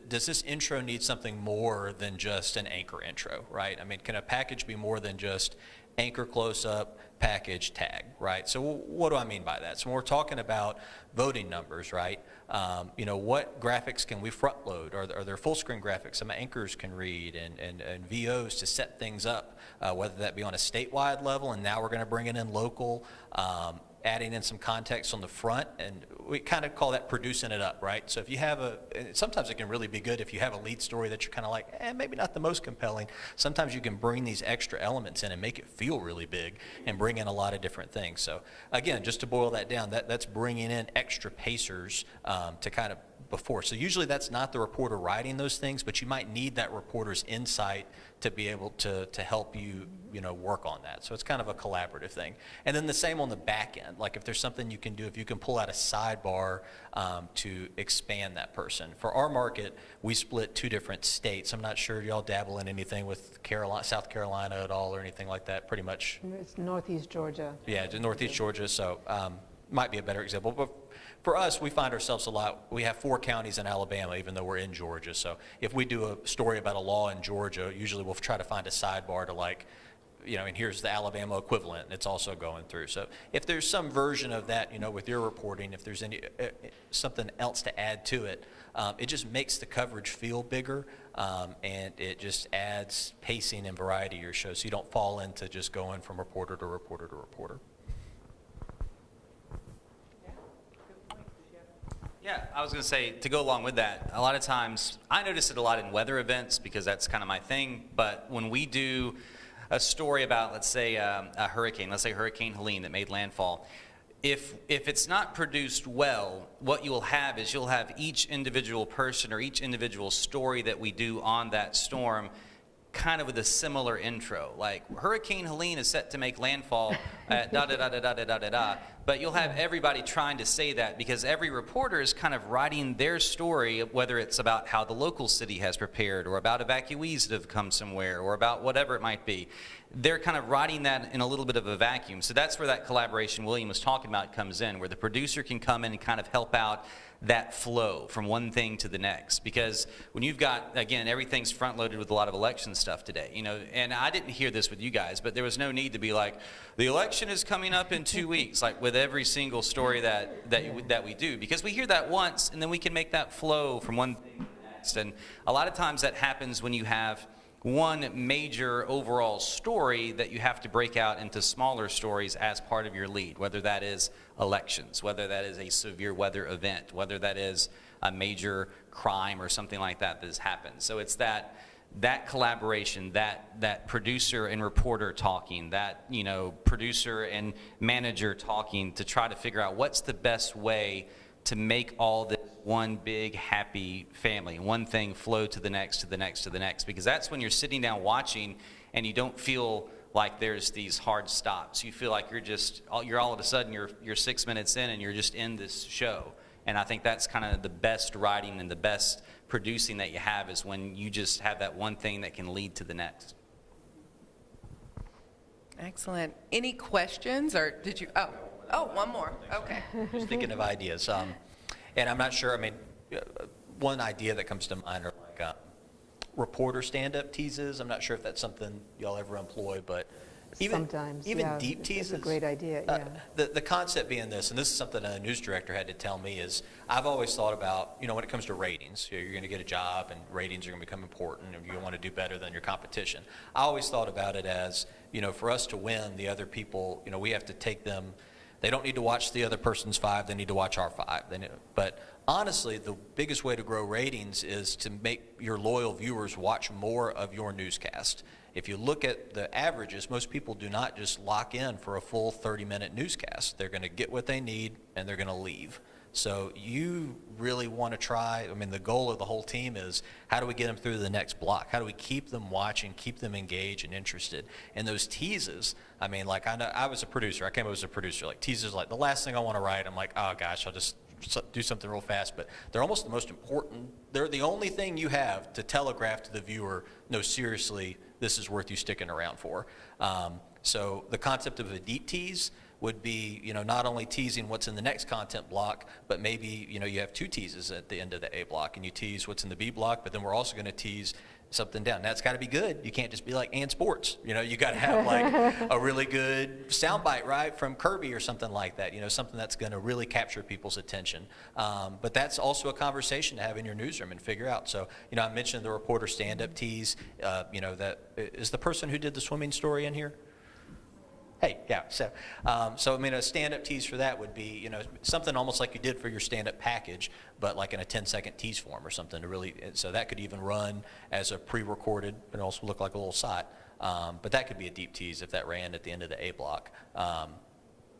does this intro need something more than just an anchor intro, right? I mean, can a package be more than just anchor close-up, package, tag, right? So what do I mean by that? So when we're talking about voting numbers, right? What graphics can we front load? Are there full screen graphics some anchors can read and VOs to set things up, whether that be on a statewide level, and now we're going to bring it in local, adding in some context on the front, and we kind of call that producing it up, right? So if you have sometimes it can really be good if you have a lead story that you're kind of like, maybe not the most compelling. Sometimes you can bring these extra elements in and make it feel really big and bring in a lot of different things. So again, just to boil that down, that's bringing in extra pacers to kind of before. So usually that's not the reporter writing those things, but you might need that reporter's insight to be able to help you, work on that. So it's kind of a collaborative thing. And then the same on the back end. Like if there's something you can do, if you can pull out a sidebar to expand that person. For our market, we split 2 different states. I'm not sure y'all dabble in anything with South Carolina at all or anything like that. Pretty much. It's Northeast Georgia. Yeah, Northeast Georgia. So might be a better example. But for us, we find ourselves a lot, we have 4 counties in Alabama, even though we're in Georgia. So if we do a story about a law in Georgia, usually we'll try to find a sidebar to and here's the Alabama equivalent, and it's also going through. So if there's some version of that, with your reporting, if there's something else to add to it, it just makes the coverage feel bigger, and it just adds pacing and variety to your show, so you don't fall into just going from reporter to reporter to reporter. Yeah, I was going to say, to go along with that, a lot of times, I notice it a lot in weather events because that's kind of my thing, but when we do a story about, let's say, a hurricane, let's say Hurricane Helene that made landfall, if it's not produced well, what you'll have is you'll have each individual person or each individual story that we do on that storm kind of with a similar intro. Like, Hurricane Helene is set to make landfall at da-da-da-da-da-da-da-da. But you'll have everybody trying to say that because every reporter is kind of writing their story, whether it's about how the local city has prepared or about evacuees that have come somewhere or about whatever it might be. They're kind of writing that in a little bit of a vacuum. So that's where that collaboration William was talking about comes in, where the producer can come in and kind of help out that flow from one thing to the next. Because when you've got, again, everything's front loaded with a lot of election stuff today, and I didn't hear this with you guys, but there was no need to be like, the election is coming up in 2 weeks, like with every single story that we do, because we hear that once and then we can make that flow from one thing to the next. And a lot of times that happens when you have one major overall story that you have to break out into smaller stories as part of your lead, whether that is elections, whether that is a severe weather event, whether that is a major crime or something like that has happened. So it's that collaboration, that producer and reporter talking, that producer and manager talking to try to figure out what's the best way to make all this one big happy family, one thing flow to the next, to the next, to the next, because that's when you're sitting down watching and you don't feel like there's these hard stops. You feel like you're all of a sudden you're 6 minutes in and you're just in this show. And I think that's kind of the best writing and the best producing that you have is when you just have that one thing that can lead to the next. Excellent. Any questions, or did you? Oh, one more. Okay. Just thinking of ideas. And I'm not sure, one idea that comes to mind are like reporter stand-up teases. I'm not sure if that's something y'all ever employ, but Sometimes, deep teases. It's a great idea, The concept being this, and this is something a news director had to tell me, is I've always thought about, when it comes to ratings, you're going to get a job and ratings are going to become important and you want to do better than your competition. I always thought about it as, for us to win, the other people, we have to take them. They don't need to watch the other person's 5, they need to watch our 5. But honestly, the biggest way to grow ratings is to make your loyal viewers watch more of your newscast. If you look at the averages, most people do not just lock in for a full 30-minute newscast. They're going to get what they need and they're going to leave. So you really want to try, I mean, the goal of the whole team is how do we get them through the next block? How do we keep them watching, keep them engaged and interested? And those teases, I mean, like I know I was a producer. I came up as a producer. Like teases, like the last thing I want to write. I'm like, oh gosh, I'll just do something real fast. But they're almost the most important. They're the only thing you have to telegraph to the viewer, no, seriously, this is worth you sticking around for. So the concept of a deep tease would be, you know, not only teasing what's in the next content block, but maybe, you know, you have 2 teases at the end of the A block, and you tease what's in the B block, but then we're also going to tease something down. That's got to be good. You can't just be like, and sports. You know, you got to have like a really good soundbite, right, from Kirby or something like that. You know, something that's going to really capture people's attention. But that's also a conversation to have in your newsroom and figure out. So, you know, I mentioned the reporter stand-up tease. You know, that is the person who did the swimming story in here. Hey, yeah, so I mean, a stand-up tease for that would be, you know, something almost like you did for your stand-up package, but like in a 10-second tease form or something to really, so that could even run as a pre-recorded, but also look like a little site. But that could be a deep tease if that ran at the end of the A block.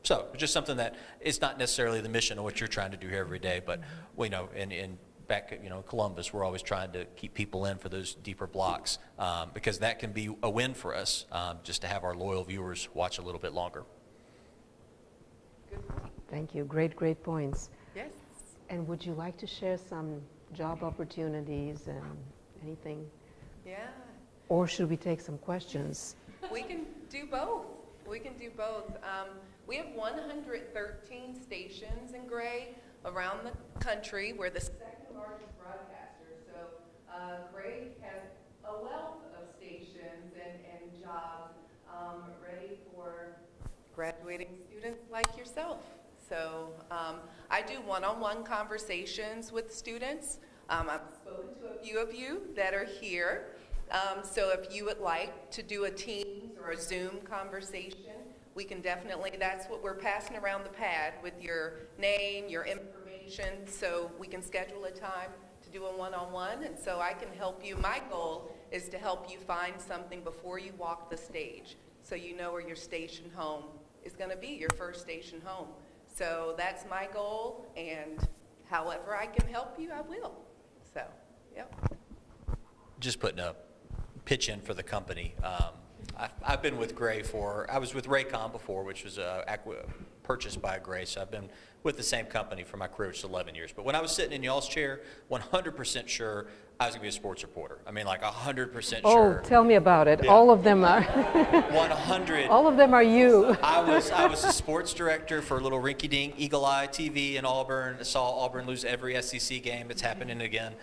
So just something that it's not necessarily the mission of what you're trying to do here every day, but we know in back, you know, Columbus, we're always trying to keep people in for those deeper blocks because that can be a win for us, just to have our loyal viewers watch a little bit longer. Thank you. Great, great points. Yes. And would you like to share some job opportunities and anything? Yeah. Or should we take some questions? We can do both. We can do both. We have 113 stations in Gray around the country. We're the second largest broadcaster. So Gray has a wealth of stations and jobs ready for graduating students like yourself. So I do one-on-one conversations with students. I've spoken to a few of you that are here. So if you would like to do a Teams or a Zoom conversation, we can definitely, that's what we're passing around the pad with your name, your information, so we can schedule a time to do a one-on-one, and so I can help you. My goal is to help you find something before you walk the stage, so you know where your station home is going to be, your first station home. So that's my goal, and however I can help you, I will. So, yep. Just putting a pitch in for the company. I've been with Gray I was with Raycom before, which was purchased by Gray, so I've been with the same company for my career, which is 11 years. But when I was sitting in y'all's chair, 100% sure I was going to be a sports reporter. I mean, like 100% sure. Oh, tell me about it. Yeah. All of them are. 100. All of them are you. I was a sports director for a little rinky-dink Eagle Eye TV in Auburn. I saw Auburn lose every SEC game. It's happening again.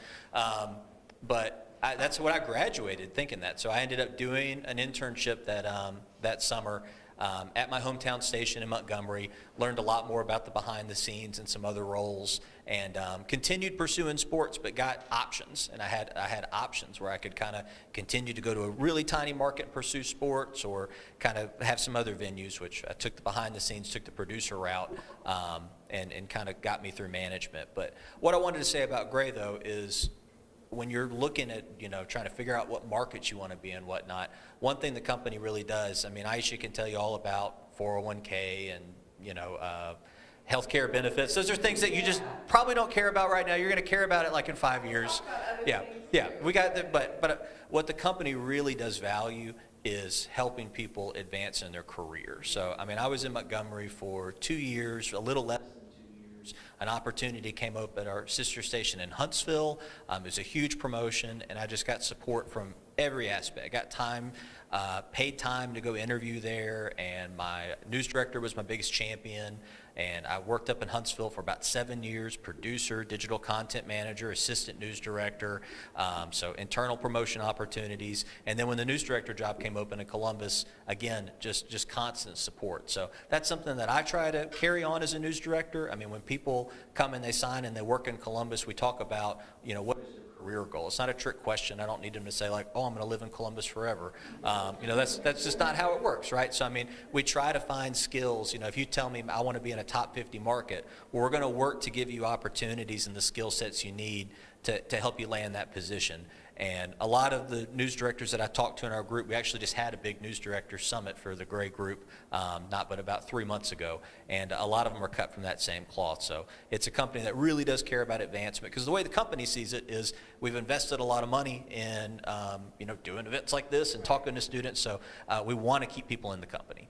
But that's what I graduated thinking that. So I ended up doing an internship that summer at my hometown station in Montgomery, learned a lot more about the behind the scenes and some other roles, and continued pursuing sports, but got options. And I had options where I could kind of continue to go to a really tiny market and pursue sports, or kind of have some other venues, which I took the behind the scenes, took the producer route, and kind of got me through management. But what I wanted to say about Gray, though, is when you're looking at, you know, trying to figure out what markets you want to be in, whatnot, one thing the company really does, I mean, Aisha can tell you all about 401k and, you know, healthcare benefits. Those are things that you just probably don't care about right now. You're going to care about it like in 5 years. Yeah, we got that. But what the company really does value is helping people advance in their career. So, I mean, I was in Montgomery for 2 years, a little less. An opportunity came up at our sister station in Huntsville. It was a huge promotion, and I just got support from every aspect. I got time, paid time to go interview there, and my news director was my biggest champion. And I worked up in Huntsville for about 7 years, producer, digital content manager, assistant news director, so internal promotion opportunities. And then when the news director job came open in Columbus, again, just constant support. So that's something that I try to carry on as a news director. I mean, when people come and they sign and they work in Columbus, we talk about, you know, what is their career goal. It's not a trick question. I don't need them to say like, oh, I'm going to live in Columbus forever. You know, that's just not how it works, right? So, I mean, we try to find skills. You know, if you tell me I want to be in a top 50 market, well, we're going to work to give you opportunities and the skill sets you need to help you land that position. And a lot of the news directors that I talked to in our group, we actually just had a big news director summit for the Gray group, not but about 3 months ago, and a lot of them are cut from that same cloth. So it's a company that really does care about advancement, because the way the company sees it is we've invested a lot of money in doing events like this and talking to students, so we want to keep people in the company.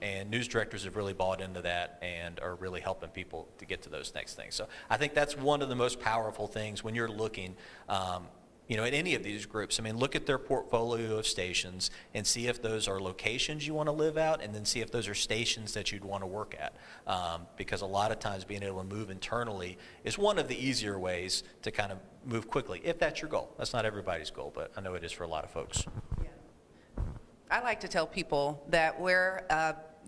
And news directors have really bought into that and are really helping people to get to those next things. So I think that's one of the most powerful things when you're looking at any of these groups. I mean, look at their portfolio of stations and see if those are locations you want to live out, and then see if those are stations that you'd want to work at. Because a lot of times being able to move internally is one of the easier ways to kind of move quickly, if that's your goal. That's not everybody's goal, but I know it is for a lot of folks. I like to tell people that we're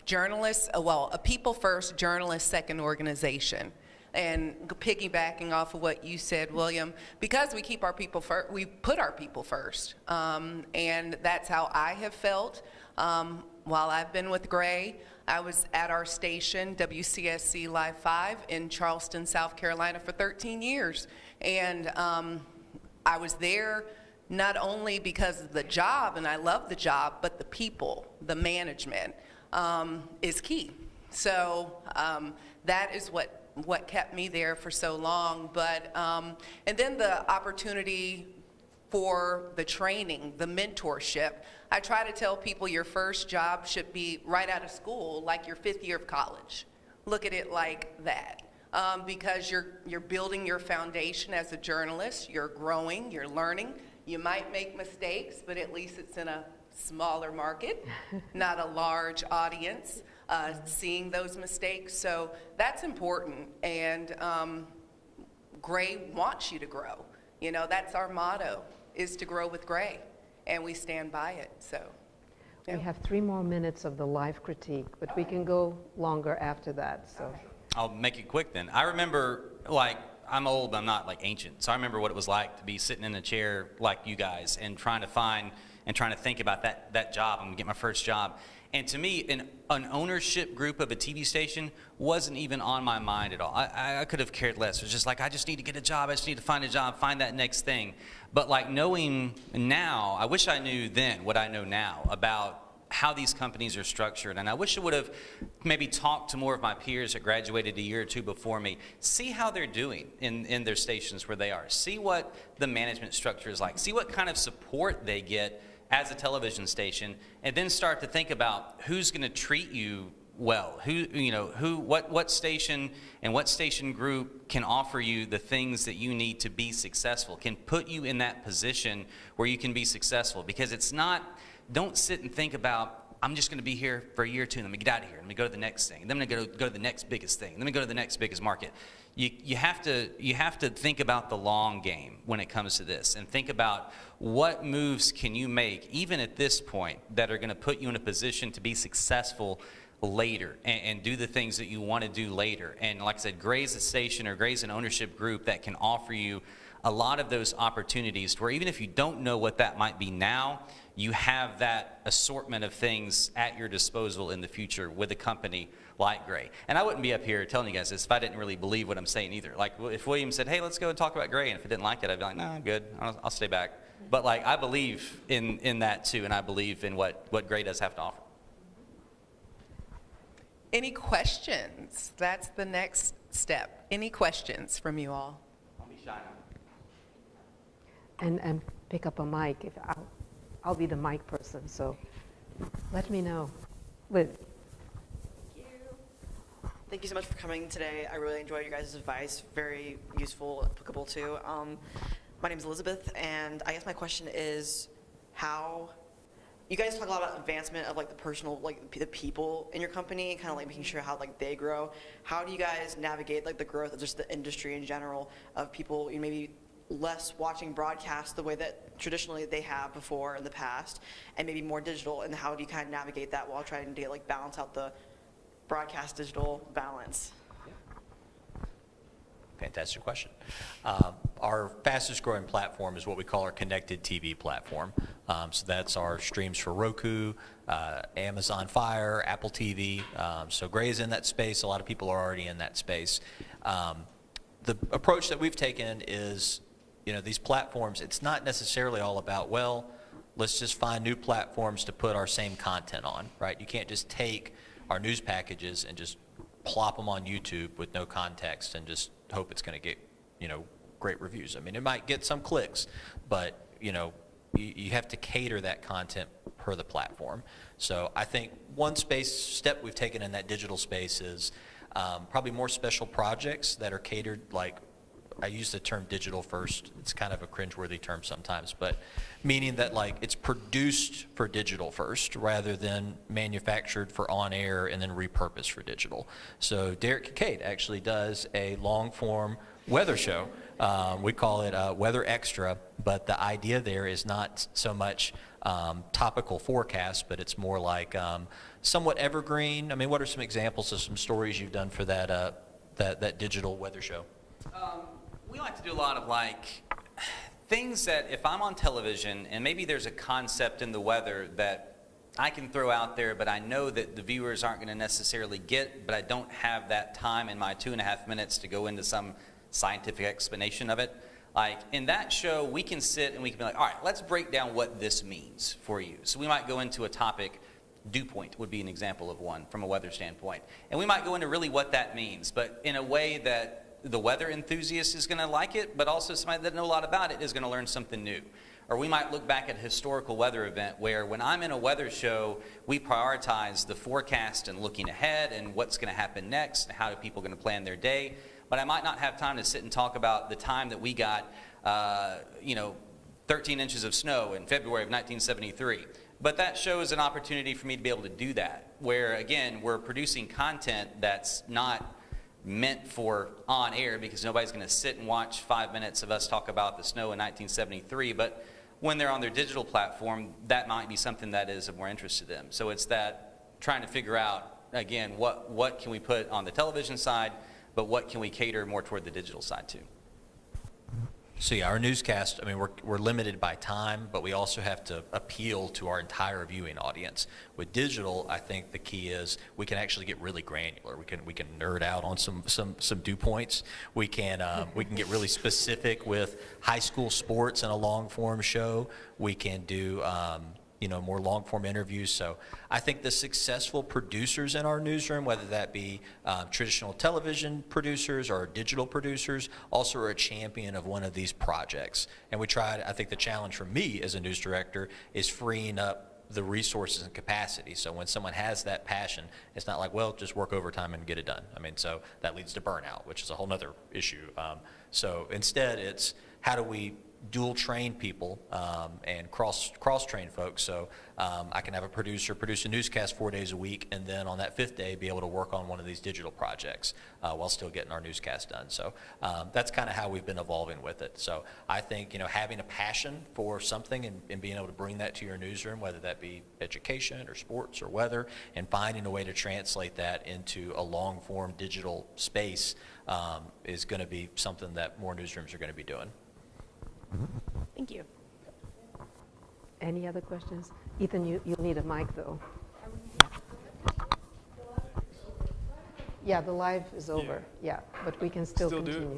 journalists, a people first, journalist second organization. And piggybacking off of what you said, William, because we keep our people first, we put our people first. And that's how I have felt while I've been with Gray. I was at our station, WCSC Live 5 in Charleston, South Carolina for 13 years. And I was there not only because of the job, and I love the job, but the people, the management is key. So that is what kept me there for so long. But and then the opportunity for the training, the mentorship. I try to tell people your first job should be right out of school, like your 5th year of college. Look at it like that. Because you're building your foundation as a journalist, you're growing, you're learning. You might make mistakes, but at least it's in a smaller market, not a large audience. Seeing those mistakes. So that's important, and Gray wants you to grow. That's our motto, is to grow with Gray, and we stand by it. So we have 3 more minutes of the live critique, but we can go longer after that. So I'll make it quick then. I remember, I'm old, but I'm not ancient, so I remember what it was like to be sitting in a chair like you guys and trying to think about that job and get my first job. And to me, an ownership group of a TV station wasn't even on my mind at all. I could have cared less. It was just I just need to get a job. I just need to find a job, find that next thing. But knowing now, I wish I knew then what I know now about how these companies are structured. And I wish I would have maybe talked to more of my peers that graduated a year or two before me. See how they're doing in their stations where they are. See what the management structure is like. See what kind of support they get as a television station, and then start to think about who's going to treat you well, what station and what station group can offer you the things that you need to be successful, can put you in that position where you can be successful. Because it's not, don't sit and think about, I'm just going to be here for a year or two, and let me get out of here, let me go to the next thing, and then I'm going to go to the next biggest thing, let me go to the next biggest market. You have to think about the long game when it comes to this, and think about what moves can you make, even at this point, that are going to put you in a position to be successful later and do the things that you want to do later. And like I said, Gray's a station, or Gray's an ownership group that can offer you a lot of those opportunities to where even if you don't know what that might be now, you have that assortment of things at your disposal in the future with a company like Gray. And I wouldn't be up here telling you guys this if I didn't really believe what I'm saying either. If William said, hey, let's go and talk about Gray, and if I didn't like it, I'd be like, no, I'm good, I'll stay back. But I believe in that too, and I believe in what Gray does have to offer. Any questions? That's the next step. Any questions from you all? I'll be shy now. And pick up a mic. I'll be the mic person, so let me know. Liz. Thank you so much for coming today. I really enjoyed your guys' advice. Very useful, applicable too. My name is Elizabeth, and I guess my question is how you guys talk a lot about advancement of the personal, the people in your company, kind of making sure how they grow. How do you guys navigate the growth of just the industry in general, of people maybe less watching broadcast the way that traditionally they have before in the past, and maybe more digital, and how do you kind of navigate that while trying to balance out the broadcast digital balance? Fantastic question. Our fastest growing platform is what we call our connected TV platform. So that's our streams for Roku, Amazon Fire, Apple TV. So Gray is in that space. A lot of people are already in that space. The approach that we've taken is these platforms, it's not necessarily all about, well, let's just find new platforms to put our same content on, right? You can't just take our news packages and just plop them on YouTube with no context and just hope it's going to get, great reviews. I mean, it might get some clicks, but, you have to cater that content per the platform. So I think one step we've taken in that digital space is probably more special projects that are catered, like, I use the term digital first. It's kind of a cringeworthy term sometimes, but meaning that like it's produced for digital first rather than manufactured for on air and then repurposed for digital. So Derek Kincaid actually does a long form weather show. We call it Weather Extra, but the idea there is not so much topical forecast, but it's more like somewhat evergreen. I mean, what are some examples of some stories you've done for that digital weather show? We like to do a lot of like things that if I'm on television and maybe there's a concept in the weather that I can throw out there, but I know that the viewers aren't going to necessarily get, but I don't have that time in my 2.5 minutes to go into some scientific explanation of it. Like in that show, we can sit and we can be like, all right, let's break down what this means for you. So we might go into a topic. Dew point would be an example of one from a weather standpoint. And we might go into really what that means, but in a way that the weather enthusiast is going to like it, but also somebody that knows a lot about it is going to learn something new. Or we might look back at a historical weather event where when I'm in a weather show, we prioritize the forecast and looking ahead and what's going to happen next and how are people going to plan their day. But I might not have time to sit and talk about the time that we got, 13 inches of snow in February of 1973. But that shows an opportunity for me to be able to do that, where again, we're producing content that's not meant for on air because nobody's going to sit and watch 5 minutes of us talk about the snow in 1973, but when they're on their digital platform, that might be something that is of more interest to them. So it's that trying to figure out, again, what can we put on the television side, but what can we cater more toward the digital side too. So yeah, our newscast, I mean, we're limited by time, but we also have to appeal to our entire viewing audience. With digital, I think the key is we can actually get really granular. We can nerd out on some dew points. We can get really specific with high school sports in a long form show. We can do more long form interviews. So I think the successful producers in our newsroom, whether that be traditional television producers or digital producers, also are a champion of one of these projects. And I think the challenge for me as a news director is freeing up the resources and capacity. So when someone has that passion, it's not like, well, just work overtime and get it done. I mean, so that leads to burnout, which is a whole nother issue. So instead, it's how do we dual train people and cross train folks, so I can have a producer produce a newscast 4 days a week, and then on that 5th day be able to work on one of these digital projects while still getting our newscast done. So that's kind of how we've been evolving with it. So I think having a passion for something and being able to bring that to your newsroom, whether that be education or sports or weather, and finding a way to translate that into a long form digital space is going to be something that more newsrooms are going to be doing. Thank you. Any other questions? Ethan, you'll need a mic though. Yeah, the live is over. Yeah, but we can still continue.